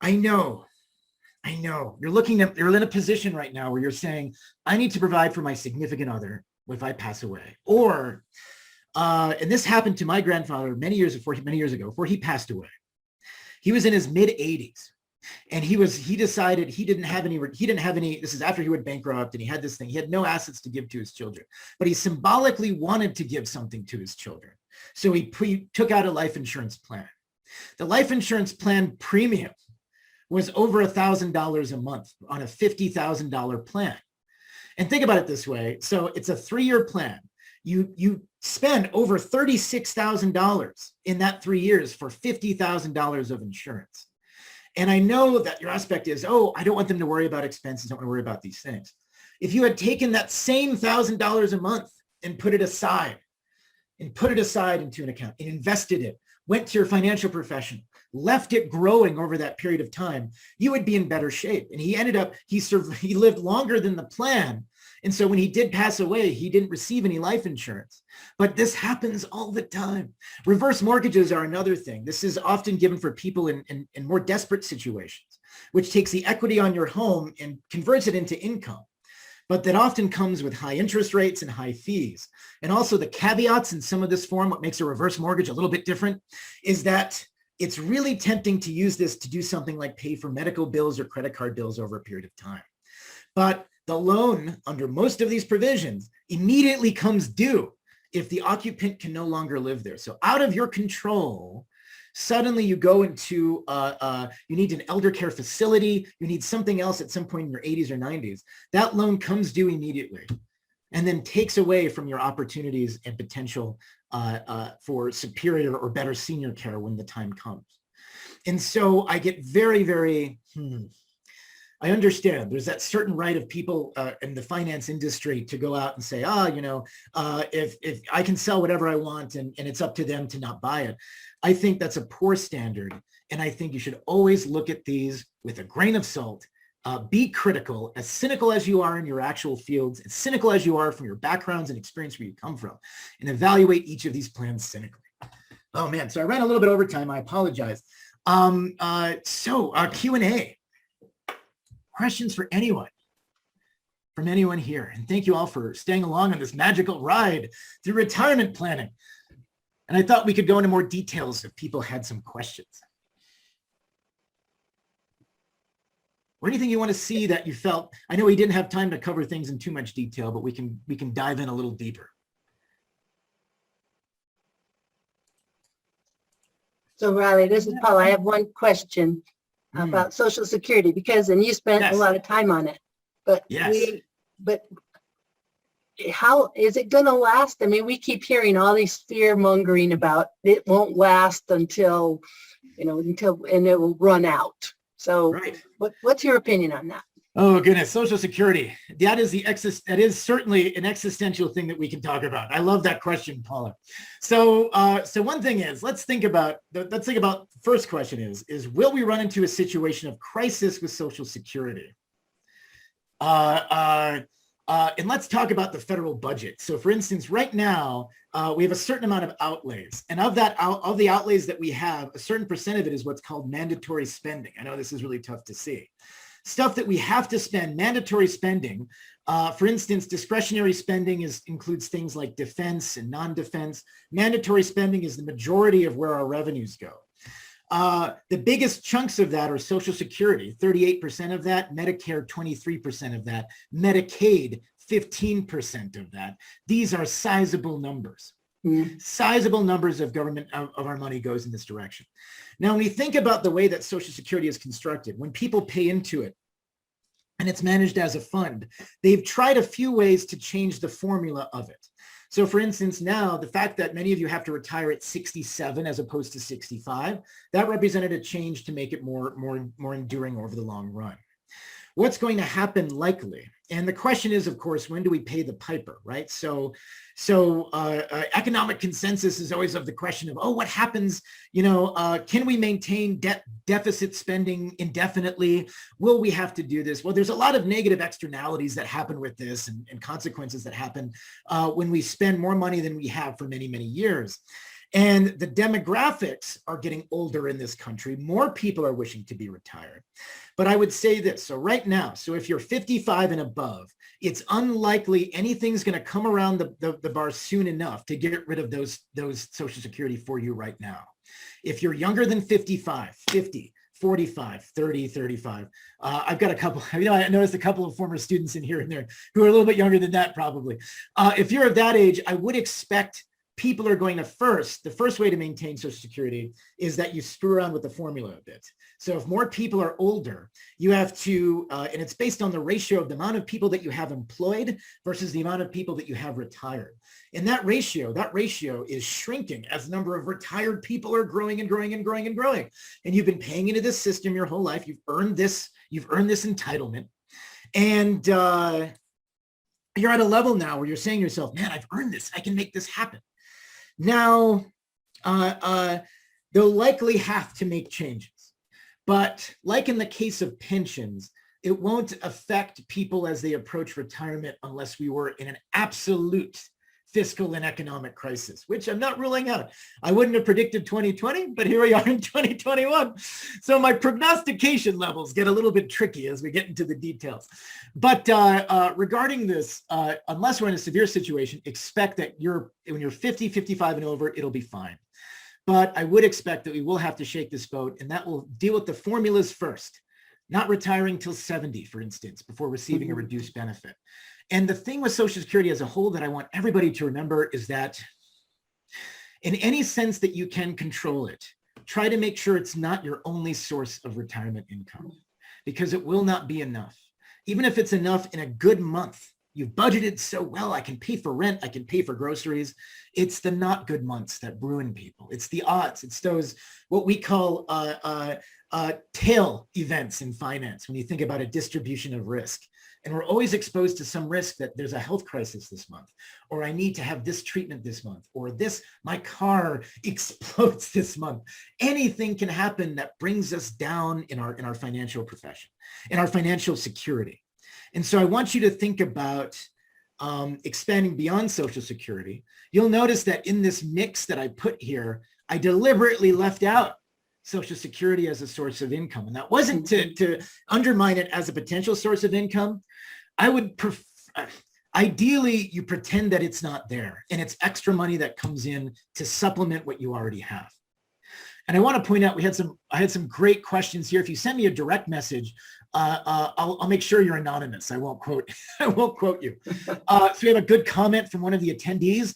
I know you're in a position right now where you're saying, I need to provide for my significant other if I pass away. Or, and this happened to my grandfather many years ago, before he passed away. He was in his mid 80s. And he decided he didn't have any, this is after he went bankrupt and he had this thing, he had no assets to give to his children, but he symbolically wanted to give something to his children. So he took out a life insurance plan. The life insurance plan premium was over $1,000 a month on a $50,000 plan. And think about it this way. So it's a 3-year plan. You spend over $36,000 in that 3 years for $50,000 of insurance. And I know that your aspect is, I don't want them to worry about expenses. Don't want to worry about these things. If you had taken that same $1,000 a month and put it aside into an account and invested it, went to your financial professional, left it growing over that period of time, you would be in better shape. And he ended up, he lived longer than the plan. And so when he did pass away, he didn't receive any life insurance. But this happens all the time. Reverse mortgages are another thing. This is often given for people in more desperate situations, which takes the equity on your home and converts it into income. But that often comes with high interest rates and high fees. And also the caveats in some of this form, what makes a reverse mortgage a little bit different is that it's really tempting to use this to do something like pay for medical bills or credit card bills over a period of time. But the loan under most of these provisions immediately comes due if the occupant can no longer live there. So out of your control, suddenly you go into, you need an elder care facility, you need something else at some point in your 80s or 90s. That loan comes due immediately and then takes away from your opportunities and potential for superior or better senior care when the time comes. And so I get very, very, I understand there's that certain right of people in the finance industry to go out and say, if I can sell whatever I want and it's up to them to not buy it. I think that's a poor standard. And I think you should always look at these with a grain of salt, be critical, as cynical as you are in your actual fields, as cynical as you are from your backgrounds and experience where you come from, and evaluate each of these plans cynically. Oh man, so I ran a little bit over time. I apologize. Q&A. Questions for anyone, from anyone here. And thank you all for staying along on this magical ride through retirement planning. And I thought we could go into more details if people had some questions. Or anything you want to see that you felt, I know we didn't have time to cover things in too much detail, but we can dive in a little deeper. So Reilly, this is Paula. I have one question about Social Security, because, and you spent a lot of time on it, but how is it going to last? I mean, we keep hearing all these fear mongering about it won't last until, and it will run out. So what's your opinion on that? Oh goodness, Social Security. That is certainly an existential thing that we can talk about. I love that question, Paula. So one thing is, let's think about the first question is will we run into a situation of crisis with Social Security? And let's talk about the federal budget. So for instance, right now, we have a certain amount of outlays, and of the outlays that we have, a certain percent of it is what's called mandatory spending. I know this is really tough to see. Stuff that we have to spend, mandatory spending. For instance, discretionary spending includes things like defense and non-defense. Mandatory spending is the majority of where our revenues go. The biggest chunks of that are Social Security, 38% of that, Medicare, 23% of that, Medicaid, 15% of that. These are sizable numbers. Sizable numbers of government of our money goes in this direction. Now, when we think about the way that Social Security is constructed, when people pay into it and it's managed as a fund, they've tried a few ways to change the formula of it. So for instance, now the fact that many of you have to retire at 67 as opposed to 65, that represented a change to make it more enduring over the long run. What's going to happen likely? And the question is, of course, when do we pay the piper, right? So economic consensus is always of the question of, what happens, can we maintain deficit spending indefinitely? Will we have to do this? Well, there's a lot of negative externalities that happen with this and consequences that happen when we spend more money than we have for many, many years. And the demographics are getting older in this country. More people are wishing to be retired. But I would say this, so right now, so if you're 55 and above, it's unlikely anything's going to come around the bar soon enough to get rid of those Social Security for you right now. If you're younger than 55, 50, 45, 30, 35. I've got a couple, I noticed a couple of former students in here and there who are a little bit younger than that probably. If you're of that age, I would expect people are going to the first way to maintain Social Security is that you screw around with the formula a bit. So if more people are older, you have to, and it's based on the ratio of the amount of people that you have employed versus the amount of people that you have retired. And that ratio is shrinking as the number of retired people are growing and growing and growing and growing. And you've been paying into this system your whole life. You've earned this entitlement. And you're at a level now where you're saying to yourself, man, I've earned this. I can make this happen. Now, they'll likely have to make changes. But like in the case of pensions, it won't affect people as they approach retirement unless we were in an absolute fiscal and economic crisis, which I'm not ruling out. I wouldn't have predicted 2020, but here we are in 2021. So my prognostication levels get a little bit tricky as we get into the details. But regarding this, unless we're in a severe situation, expect that when you're 50, 55 and over, it'll be fine. But I would expect that we will have to shake this boat, and that will deal with the formulas first, not retiring till 70, for instance, before receiving a reduced benefit. And the thing with Social Security as a whole that I want everybody to remember is that in any sense that you can control it, try to make sure it's not your only source of retirement income, because it will not be enough. Even if it's enough in a good month, you've budgeted so well, I can pay for rent, I can pay for groceries. It's the not good months that ruin people. It's the odds. It's those, what we call tail events in finance, when you think about a distribution of risk. And we're always exposed to some risk that there's a health crisis this month, or I need to have this treatment this month, or my car explodes this month. Anything can happen that brings us down in our financial profession, in our financial security. And so I want you to think about expanding beyond Social Security. You'll notice that in this mix that I put here, I deliberately left out Social Security as a source of income. And that wasn't to undermine it as a potential source of income. I would ideally, you pretend that it's not there, and it's extra money that comes in to supplement what you already have. And I want to point out, I had some great questions here. If you send me a direct message, I'll make sure you're anonymous. I won't quote you. So we have a good comment from one of the attendees.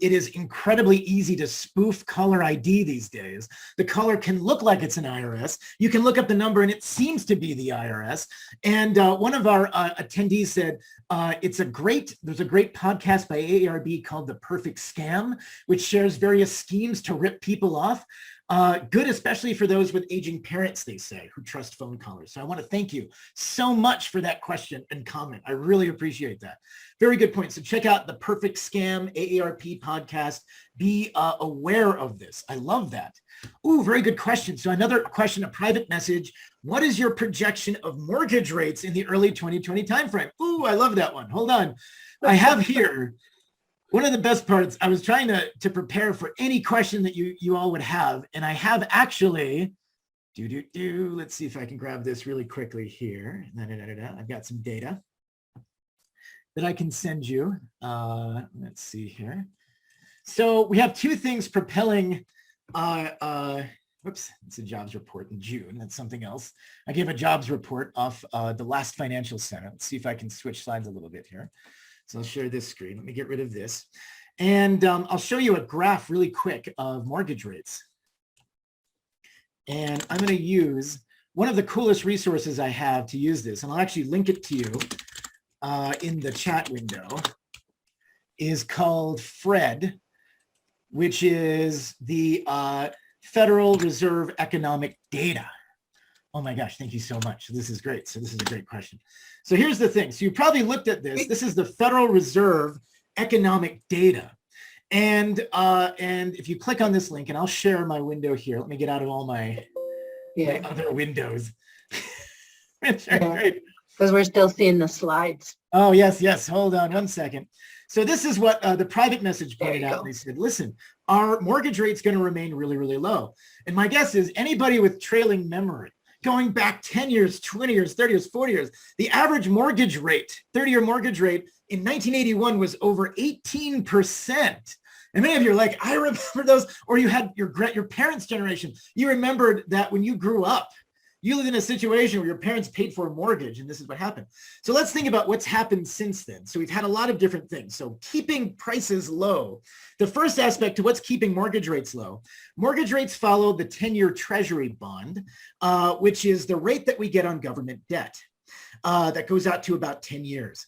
It is incredibly easy to spoof caller ID these days. The caller can look like it's an IRS. You can look up the number and it seems to be the IRS. And one of our attendees said, there's a great podcast by AARB called The Perfect Scam, which shares various schemes to rip people off. Good, especially for those with aging parents, they say, who trust phone callers. So I want to thank you so much for that question and comment. I really appreciate that. Very good point. So check out The Perfect Scam AARP podcast. Be aware of this. I love that. Ooh, very good question. So another question, a private message. What is your projection of mortgage rates in the early 2020 timeframe? Ooh, I love that one. Hold on. I have here one of the best parts. I was trying to prepare for any question that you all would have. And I have actually, let's see if I can grab this really quickly here. I've got some data that I can send you. Let's see here. So we have two things propelling, it's a jobs report in June. That's something else. I gave a jobs report off the last Financial Center. Let's see if I can switch slides a little bit here. So I'll share this screen. Let me get rid of this. And I'll show you a graph really quick of mortgage rates. And I'm going to use one of the coolest resources I have to use this, and I'll actually link it to you in the chat window, is called FRED, which is the Federal Reserve Economic Data. Oh my gosh, thank you so much. This is great. So this is a great question. So here's the thing. So you probably looked at this. This is the Federal Reserve Economic Data. And if you click on this link, and I'll share my window here. Let me get out of all my other windows. Because we're still seeing the slides. Oh, yes. Hold on one second. So this is what the private message pointed out. They said, listen, our mortgage rate's going to remain really, really low. And my guess is anybody with trailing memory, going back 10 years, 20 years, 30 years, 40 years, the average mortgage rate, 30-year mortgage rate in 1981 was over 18%. And many of you are like, I remember those, or you had your parents' generation. You remembered that when you grew up, you lived in a situation where your parents paid for a mortgage, and this is what happened. So let's think about what's happened since then. So we've had a lot of different things. So keeping prices low. The first aspect to what's keeping mortgage rates low, mortgage rates follow the 10-year Treasury bond, which is the rate that we get on government debt. That goes out to about 10 years.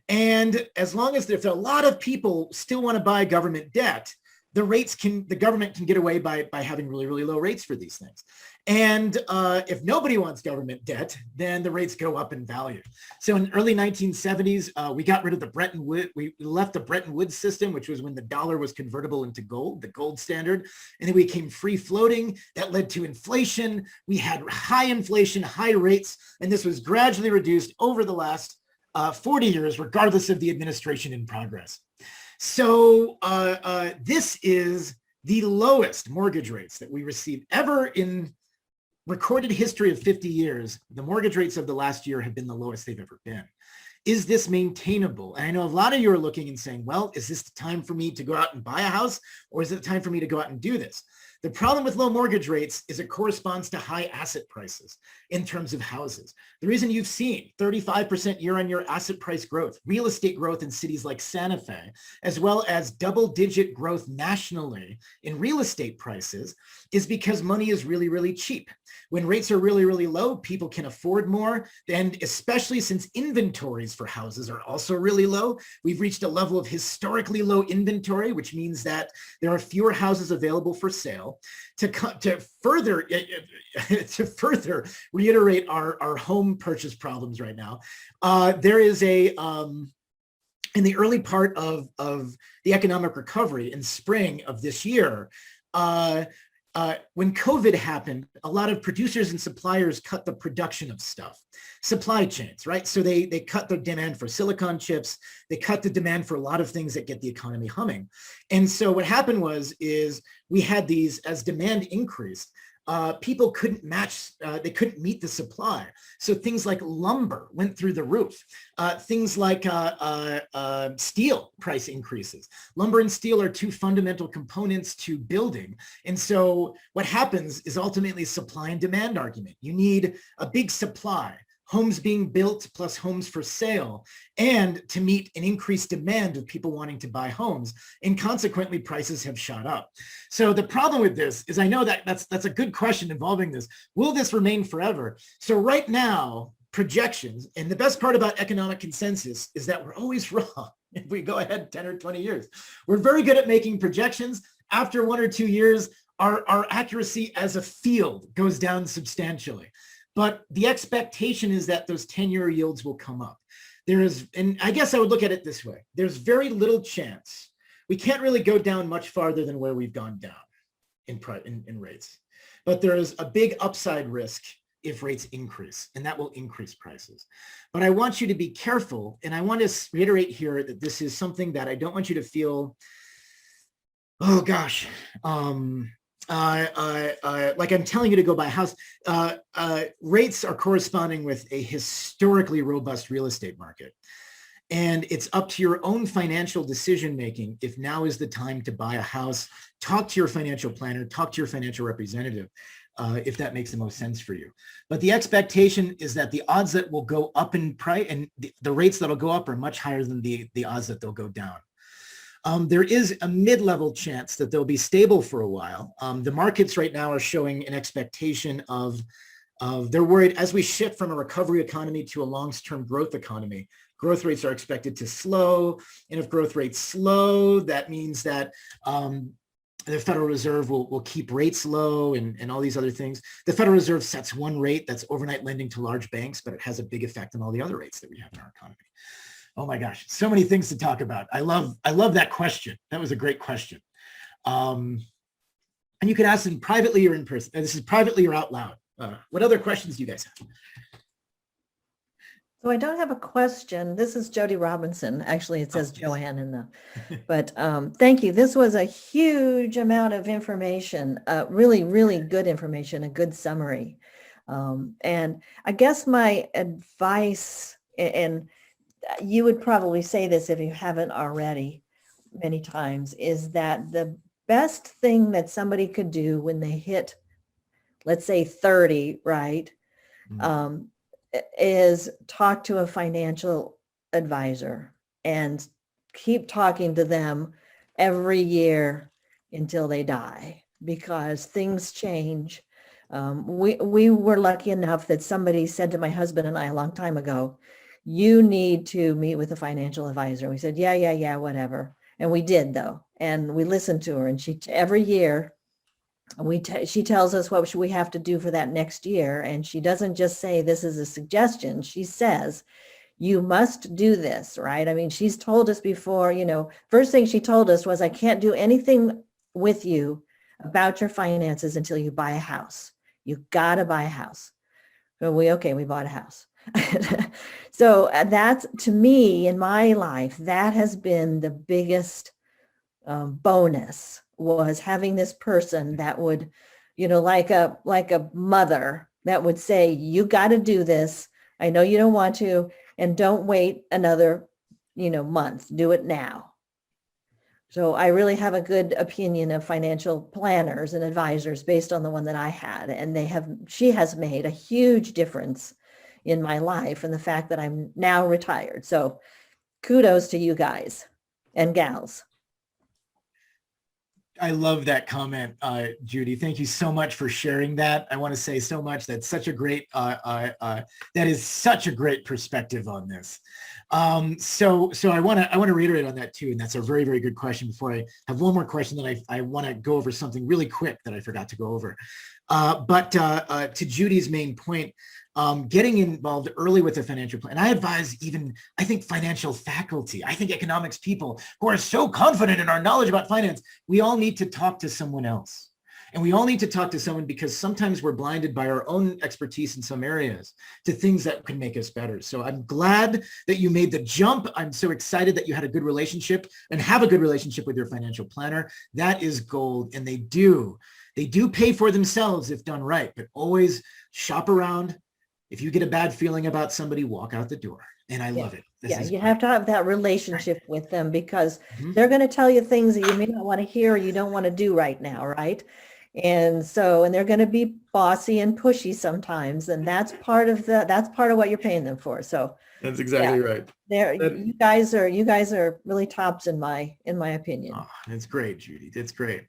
And as long as if a lot of people still want to buy government debt, the government can get away by having really, really low rates for these things. And if nobody wants government debt, then the rates go up in value. So in early 1970s, we got rid of the Bretton Woods. We left the Bretton Woods system, which was when the dollar was convertible into gold, the gold standard. And then we became free floating. That led to inflation. We had high inflation, high rates, and this was gradually reduced over the last 40 years, regardless of the administration in progress. So this is the lowest mortgage rates that we received ever in recorded history of 50 years. The mortgage rates of the last year have been the lowest they've ever been. Is this maintainable? And I know a lot of you are looking and saying, well, is this the time for me to go out and buy a house, or is it the time for me to go out and do this? The problem with low mortgage rates is it corresponds to high asset prices in terms of houses. The reason you've seen 35% year-on-year asset price growth, real estate growth in cities like Santa Fe, as well as double-digit growth nationally in real estate prices, is because money is really, really cheap. When rates are really, really low, people can afford more. And especially since inventories for houses are also really low, we've reached a level of historically low inventory, which means that there are fewer houses available for sale. To further reiterate our home purchase problems right now, there is in the early part of the economic recovery in spring of this year, when COVID happened, a lot of producers and suppliers cut the production of stuff, supply chains, right? So they cut the demand for silicon chips, they cut the demand for a lot of things that get the economy humming. And so what happened is we had these, as demand increased, people couldn't match, they couldn't meet the supply. So things like lumber went through the roof. Things like steel price increases. Lumber and steel are two fundamental components to building. And so what happens is ultimately supply and demand argument. You need a big supply, homes being built plus homes for sale, and to meet an increased demand of people wanting to buy homes. And consequently, prices have shot up. So the problem with this is, I know that's a good question involving this. Will this remain forever? So right now, projections, and the best part about economic consensus is that we're always wrong if we go ahead 10 or 20 years. We're very good at making projections. After 1 or 2 years, our accuracy as a field goes down substantially. But the expectation is that those 10-year yields will come up. There is, and I guess I would look at it this way. There's very little chance. We can't really go down much farther than where we've gone down in rates. But there is a big upside risk if rates increase, and that will increase prices. But I want you to be careful, and I want to reiterate here that this is something that I don't want you to feel, oh gosh, like I'm telling you to go buy a house. Rates are corresponding with a historically robust real estate market. And it's up to your own financial decision-making if now is the time to buy a house. Talk to your financial planner, talk to your financial representative, if that makes the most sense for you. But the expectation is that the odds that will go up in price and the rates that'll go up are much higher than the odds that they'll go down. There is a mid-level chance that they'll be stable for a while. The markets right now are showing an expectation of they're worried as we shift from a recovery economy to a long-term growth economy. Growth rates are expected to slow. And if growth rates slow, that means that the Federal Reserve will keep rates low and all these other things. The Federal Reserve sets one rate, that's overnight lending to large banks, but it has a big effect on all the other rates that we have in our economy. Oh my gosh, so many things to talk about. I love that question. That was a great question. And you can ask them privately or in person. This is privately or out loud. What other questions do you guys have? So I don't have a question. This is Jody Robinson. Actually, it says Joanne in the, but thank you. This was a huge amount of information, really, really good information, a good summary. And I guess my advice, and you would probably say this if you haven't already many times, is that the best thing that somebody could do when they hit, let's say 30, right? Mm-hmm. Is talk to a financial advisor and keep talking to them every year until they die, because things change. We were lucky enough that somebody said to my husband and I a long time ago, you need to meet with a financial advisor. We said, yeah, whatever. And we did, though. And we listened to her, and she every year She tells us what we have to do for that next year. And she doesn't just say, this is a suggestion. She says, you must do this, right? I mean, she's told us before, first thing she told us was, I can't do anything with you about your finances until you buy a house. You got to buy a house. So we bought a house. So that's, to me, in my life, that has been the biggest bonus, was having this person that would, like a mother that would say, you got to do this. I know you don't want to, and don't wait another, month. Do it now. So I really have a good opinion of financial planners and advisors based on the one that I had. And she has made a huge difference in my life and the fact that I'm now retired. So kudos to you guys and gals. I love that comment, Judy. Thank you so much for sharing that. I want to say so much. That's such a great, that is such a great perspective on this. So I want to reiterate on that too. And that's a very, very good question. Before I have one more question, that I want to go over something really quick that I forgot to go over. But to Judy's main point, getting involved early with a financial plan. And I advise I think financial faculty, I think economics people who are so confident in our knowledge about finance, we all need to talk to someone else. And we all need to talk to someone, because sometimes we're blinded by our own expertise in some areas to things that can make us better. So I'm glad that you made the jump. I'm so excited that you had a good relationship and have a good relationship with your financial planner. That is gold. And they do pay for themselves if done right, but always shop around. If you get a bad feeling about somebody, walk out the door. And I love it. You have to have that relationship with them, because they're going to tell you things that you may not want to hear or you don't want to do right now, right? And they're going to be bossy and pushy sometimes. And that's part of what you're paying them for. So that's exactly right. You guys are really tops in my opinion. Oh, that's great, Judy. That's great.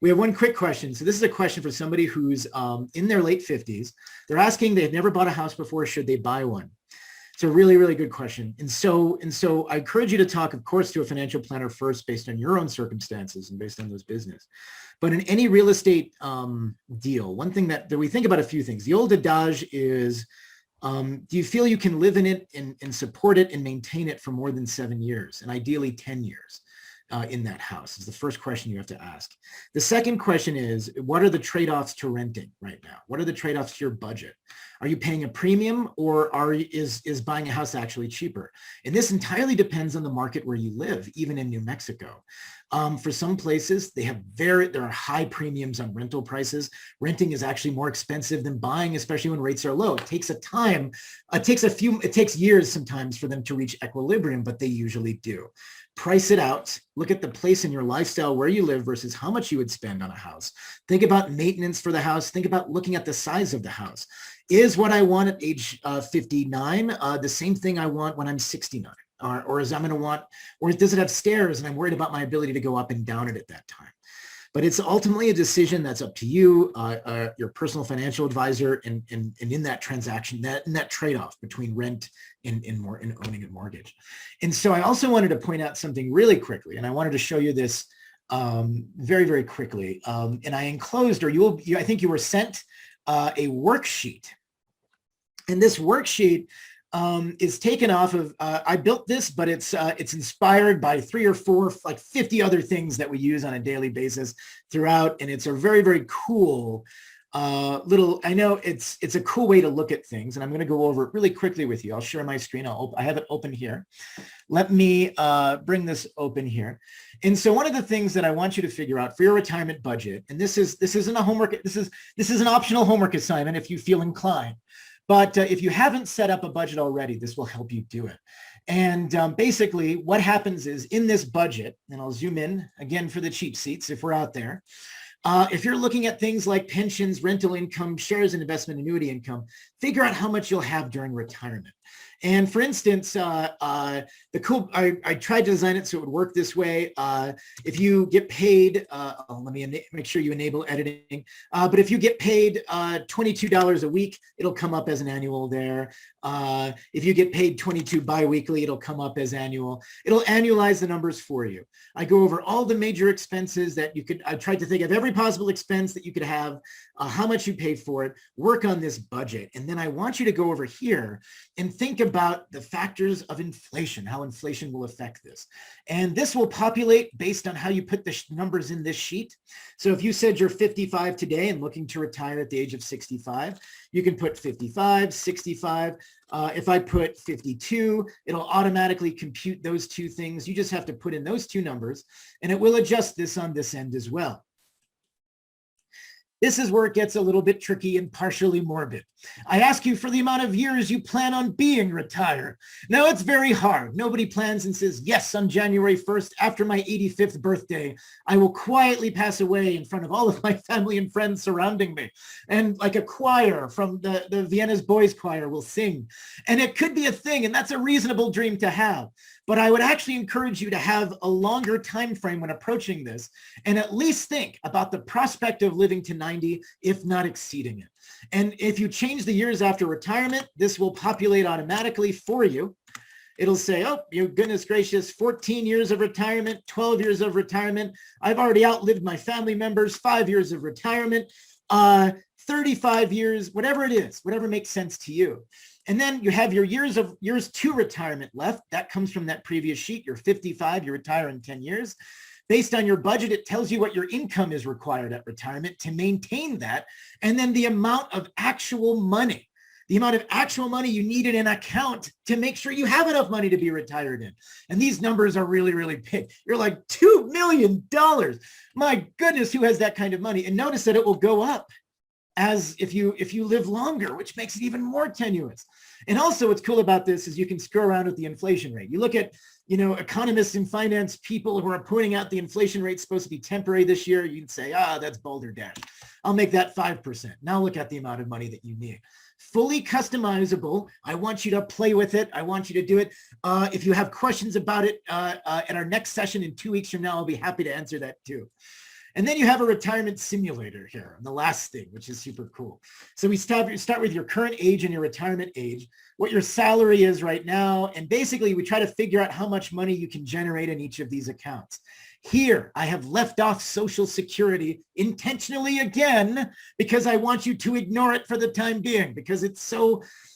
We have one quick question. So this is a question for somebody who's in their late 50s. They're asking, they've never bought a house before. Should they buy one? It's a really, really good question. And so I encourage you to talk, of course, to a financial planner first, based on your own circumstances and based on those business. But in any real estate deal, one thing that we think about, a few things. The old adage is, do you feel you can live in it and support it and maintain it for more than 7 years, and ideally 10 years? In that house is the first question you have to ask. The second question is, what are the trade-offs to renting right now? What are the trade-offs to your budget? Are you paying a premium, or is buying a house actually cheaper? And this entirely depends on the market where you live, even in New Mexico. For some places, there are high premiums on rental prices. Renting is actually more expensive than buying, especially when rates are low. It takes it takes years sometimes for them to reach equilibrium, but they usually do. Price it out. Look at the place in your lifestyle where you live versus how much you would spend on a house. Think about maintenance for the house. Think about looking at the size of the house. Is what I want at age 59 the same thing I want when I'm 69? Or does it have stairs and I'm worried about my ability to go up and down it at that time? But it's ultimately a decision that's up to you, your personal financial advisor, and in that transaction, in that trade-off between rent and owning a mortgage. And so I also wanted to point out something really quickly, and I wanted to show you this very, very quickly. And I enclosed, I think you were sent a worksheet. And this worksheet is taken off of, I built this, but it's inspired by 3 or 4, like 50 other things that we use on a daily basis throughout. And it's a very, very cool I know it's a cool way to look at things. And I'm going to go over it really quickly with you. I'll share my screen. I have it open here. Let me bring this open here. And so one of the things that I want you to figure out for your retirement budget, and this isn't a homework, this is an optional homework assignment if you feel inclined. But if you haven't set up a budget already, this will help you do it. And basically what happens is, in this budget, and I'll zoom in again for the cheap seats if we're out there, if you're looking at things like pensions, rental income, shares and investment annuity income, figure out how much you'll have during retirement. And for instance, I tried to design it so it would work this way. If you get paid, let me make sure you enable editing. But if you get paid $22 a week, it'll come up as an annual there. If you get paid 22 biweekly, it'll come up as annual. It'll annualize the numbers for you. I go over all the major expenses that you could, I tried to think of every possible expense that you could have, how much you pay for it, work on this budget. And then I want you to go over here and think about the factors of inflation, how inflation will affect this. And this will populate based on how you put the numbers in this sheet. So if you said you're 55 today and looking to retire at the age of 65, you can put 55, 65. If I put 52, it'll automatically compute those two things. You just have to put in those two numbers and it will adjust this on this end as well. This is where it gets a little bit tricky and partially morbid. I ask you for the amount of years you plan on being retired. Now, it's very hard. Nobody plans and says, yes, on January 1st, after my 85th birthday, I will quietly pass away in front of all of my family and friends surrounding me. And like a choir from the Vienna's Boys Choir will sing. And it could be a thing, and that's a reasonable dream to have. But I would actually encourage you to have a longer time frame when approaching this and at least think about the prospect of living to 90, if not exceeding it. And if you change the years after retirement, this will populate automatically for you. It'll say, oh, you goodness gracious, 14 years of retirement, 12 years of retirement. I've already outlived my family members, 5 years of retirement, 35 years, whatever it is, whatever makes sense to you. And then you have your years to retirement left. That comes from that previous sheet. You're 55, you retire in 10 years. Based on your budget, it tells you what your income is required at retirement to maintain that. And then the amount of actual money you need in an account to make sure you have enough money to be retired in. And these numbers are really, really big. You're like $2 million. My goodness, who has that kind of money? And notice that it will go up as if you live longer, which makes it even more tenuous. And also what's cool about this is you can screw around with the inflation rate. You look at, economists and finance people who are pointing out the inflation rate's supposed to be temporary this year. You can say, that's balderdash. I'll make that 5%. Now look at the amount of money that you need. Fully customizable. I want you to play with it. I want you to do it. If you have questions about it at our next session in 2 weeks from now, I'll be happy to answer that too. And then you have a retirement simulator here, the last thing, which is super cool. So we start with your current age and your retirement age, what your salary is right now, and basically we try to figure out how much money you can generate in each of these accounts. Here, I have left off Social Security intentionally again, because I want you to ignore it for the time being, because it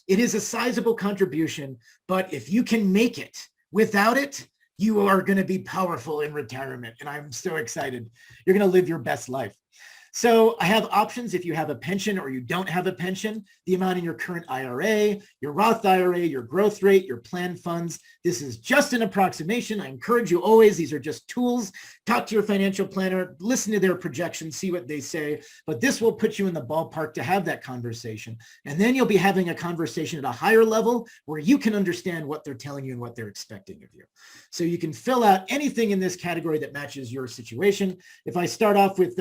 is a sizable contribution, but if you can make it without it, you are going to be powerful in retirement. And I'm so excited. You're going to live your best life. So I have options if you have a pension or you don't have a pension, the amount in your current IRA, your Roth IRA, your growth rate, your planned funds. This is just an approximation. I encourage you always, these are just tools. Talk to your financial planner, listen to their projections, see what they say, but this will put you in the ballpark to have that conversation. And then you'll be having a conversation at a higher level where you can understand what they're telling you and what they're expecting of you. So you can fill out anything in this category that matches your situation. If I start off with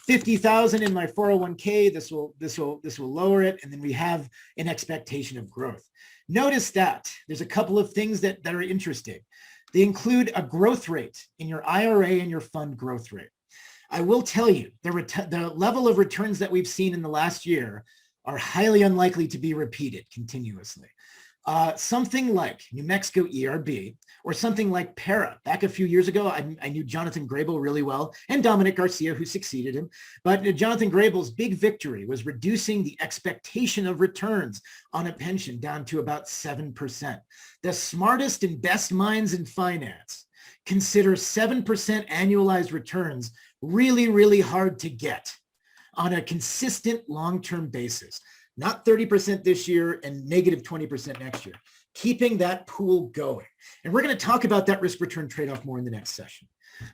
50,000 in my 401k, this will lower it, and then we have an expectation of growth. Notice that there's a couple of things that are interesting. They include a growth rate in your IRA and your fund growth rate. I will tell you, the level of returns that we've seen in the last year are highly unlikely to be repeated continuously. Something like New Mexico ERB or something like Para. Back a few years ago, I knew Jonathan Grable really well and Dominic Garcia, who succeeded him. But Jonathan Grable's big victory was reducing the expectation of returns on a pension down to about 7%. The smartest and best minds in finance consider 7% annualized returns really, really hard to get on a consistent long-term basis. Not 30% this year and negative 20% next year, keeping that pool going. And we're going to talk about that risk return trade-off more in the next session.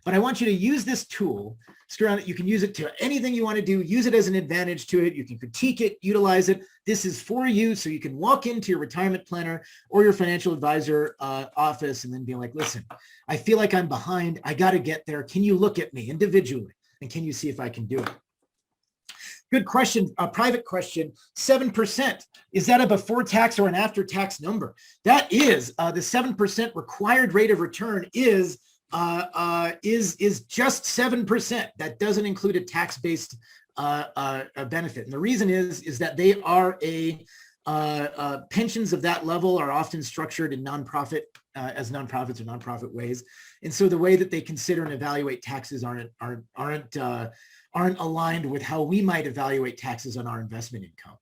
But I want you to use this tool, screw around it. You can use it to anything you want to do, use it as an advantage to it. You can critique it, utilize it. This is for you. So you can walk into your retirement planner or your financial advisor office and then be like, listen, I feel like I'm behind. I got to get there. Can you look at me individually? And can you see if I can do it? Good question, a private question, 7%. Is that a before tax or an after tax number? That is the 7% required rate of return is just 7%. That doesn't include a tax-based benefit. And the reason is that they are pensions of that level are often structured in nonprofit, as nonprofits or nonprofit ways. And so the way that they consider and evaluate taxes aren't aligned with how we might evaluate taxes on our investment income.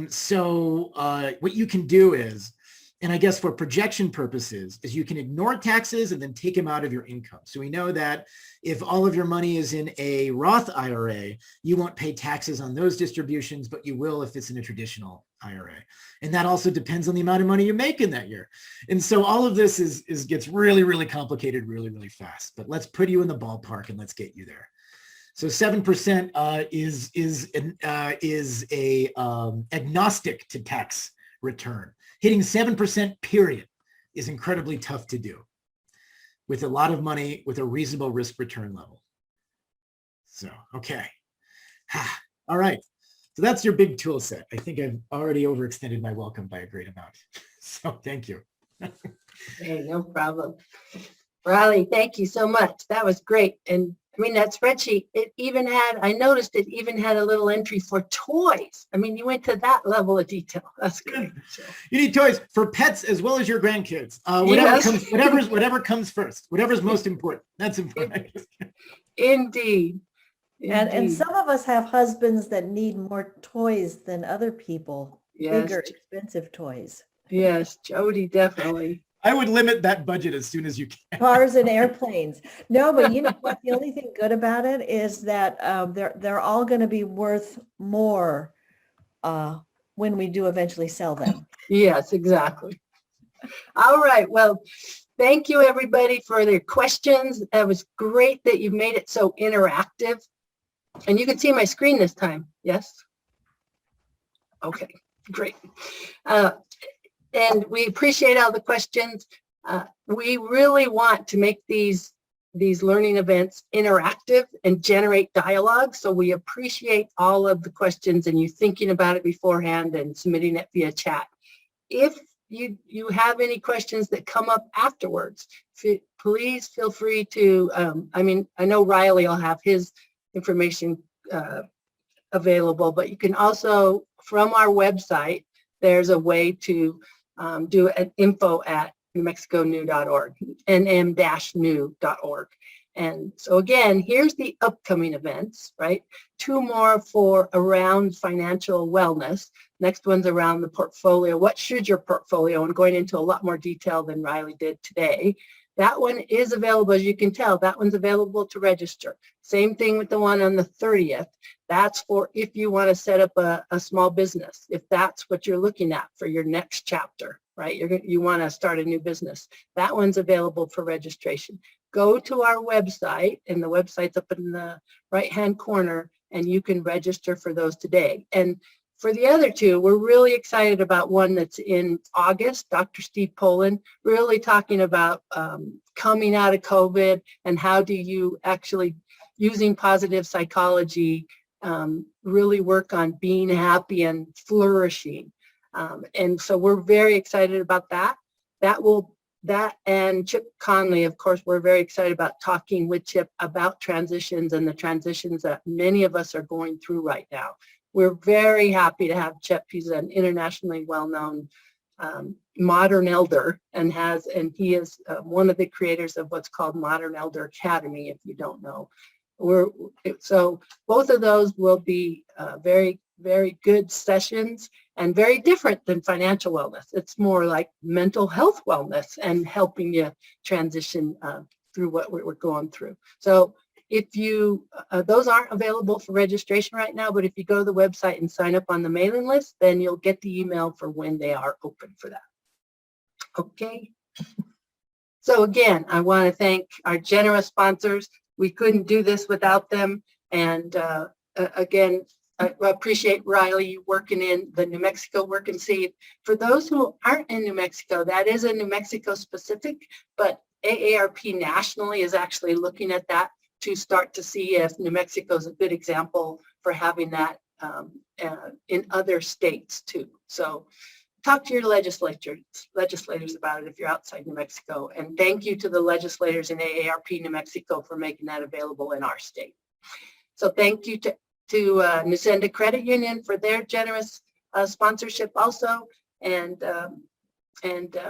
So what you can do is, and I guess for projection purposes, is you can ignore taxes and then take them out of your income. So we know that if all of your money is in a Roth IRA, you won't pay taxes on those distributions, but you will if it's in a traditional IRA. And that also depends on the amount of money you make in that year. And so all of this gets really, really complicated really, really fast. But let's put you in the ballpark and let's get you there. So 7% is agnostic to tax return. Hitting 7% period is incredibly tough to do with a lot of money with a reasonable risk return level. So, okay. All right. So that's your big tool set. I think I've already overextended my welcome by a great amount. So thank you. Hey, no problem. Reilly, thank you so much. That was great. And I mean, that spreadsheet, I noticed it even had a little entry for toys. I mean, you went to that level of detail. That's good. You need toys for pets as well as your grandkids. Whatever comes first, whatever's most important. That's important. Indeed. And some of us have husbands that need more toys than other people. Yes. Bigger, expensive toys. Yes, Jody, definitely. I would limit that budget as soon as you can. Cars and airplanes. No, but you know what? The only thing good about it is that they're all going to be worth more when we do eventually sell them. Yes, exactly. All right. Well, thank you everybody for their questions. That was great that you made it so interactive. And you can see my screen this time. Yes? Okay, great. And we appreciate all the questions. We really want to make these learning events interactive and generate dialogue. So we appreciate all of the questions and you thinking about it beforehand and submitting it via chat. If you have any questions that come up afterwards, please feel free to, I know Reilly will have his information available, but you can also, from our website, there's a way to do an info@newmexiconew.org, nm-new.org. And so again, here's the upcoming events, right? 2 more for around financial wellness. Next one's around the portfolio. What should your portfolio? And going into a lot more detail than Reilly did today. That one is available, as you can tell, that one's available to register. Same thing with the one on the 30th. That's for if you want to set up a small business, if that's what you're looking at for your next chapter, right? You want to start a new business. That one's available for registration. Go to our website, and the website's up in the right-hand corner, and you can register for those today. And for the other 2, we're really excited about one that's in August, Dr. Steve Poland, really talking about coming out of COVID and how do you actually, using positive psychology, really work on being happy and flourishing. And so we're very excited about that. That and Chip Conley, of course, we're very excited about talking with Chip about transitions and the transitions that many of us are going through right now. We're very happy to have Chip. He's an internationally well-known modern elder and he is one of the creators of what's called Modern Elder Academy, if you don't know. So both of those will be very, very good sessions and very different than financial wellness. It's more like mental health wellness and helping you transition through what we're going through. So if you, those aren't available for registration right now, but if you go to the website and sign up on the mailing list, then you'll get the email for when they are open for that. Okay. So again, I want to thank our generous sponsors. We couldn't do this without them. And again, I appreciate Reilly working in the New Mexico Work and See. For those who aren't in New Mexico, that is a New Mexico specific, but AARP nationally is actually looking at that to start to see if New Mexico is a good example for having that in other states too. So talk to your legislators about it if you're outside New Mexico. And thank you to the legislators in AARP New Mexico for making that available in our state. So thank you to Nusenda Credit Union for their generous sponsorship also. And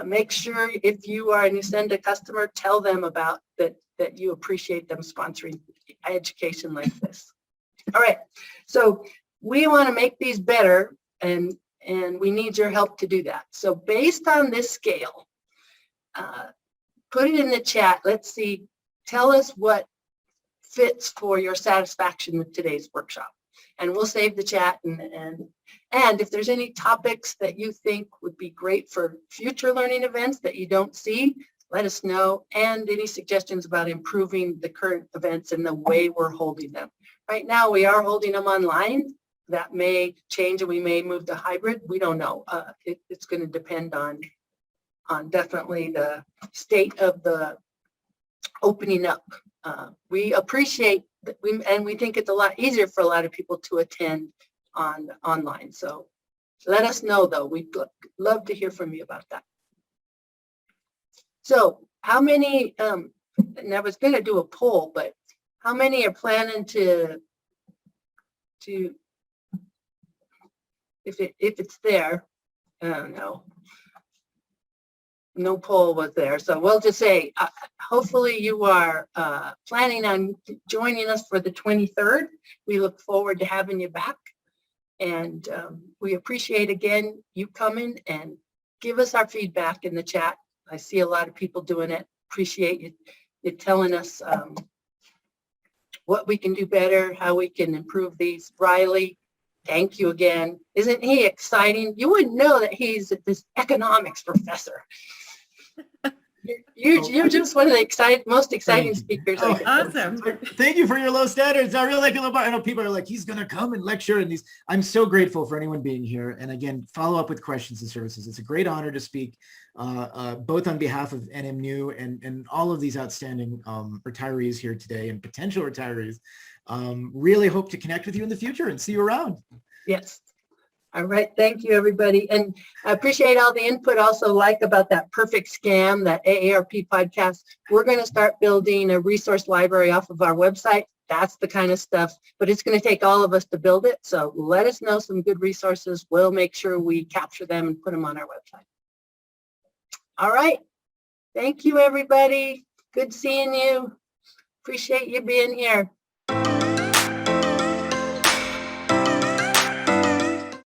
make sure if you are an Ascenda customer, tell them about that you appreciate them sponsoring education like this. All right, so we want to make these better, and we need your help to do that. So based on this scale, put it in the chat. Let's see, tell us what fits for your satisfaction with today's workshop. And we'll save the chat, and if there's any topics that you think would be great for future learning events that you don't see, let us know, and any suggestions about improving the current events and the way we're holding them. Right now, we are holding them online. That may change, and we may move to hybrid. We don't know. It's going to depend on definitely the state of the opening up. We appreciate that, and we think it's a lot easier for a lot of people to attend online. So let us know, though. We'd love to hear from you about that. So how many, and I was going to do a poll, but how many are planning to if it's there, I don't know. No poll was there, so we'll just say hopefully you are planning on joining us for the 23rd. We look forward to having you back, and we appreciate again you coming, and give us our feedback in the chat. I see a lot of people doing it. Appreciate you telling us what we can do better, how we can improve these. Riley, thank you again. Isn't he exciting? You wouldn't know that he's this economics professor. You're just one of the most exciting speakers. Oh, awesome. Thank you for your low standards. I really like it. I know people are like, he's going to come and lecture. And I'm so grateful for anyone being here. And again, follow up with questions and services. It's a great honor to speak both on behalf of NMU and all of these outstanding retirees here today and potential retirees. Really hope to connect with you in the future and see you around. Yes. All right. Thank you, everybody. And I appreciate all the input. Also like about that perfect scam, that AARP podcast. We're going to start building a resource library off of our website. That's the kind of stuff, but it's going to take all of us to build it. So let us know some good resources. We'll make sure we capture them and put them on our website. All right. Thank you, everybody. Good seeing you. Appreciate you being here.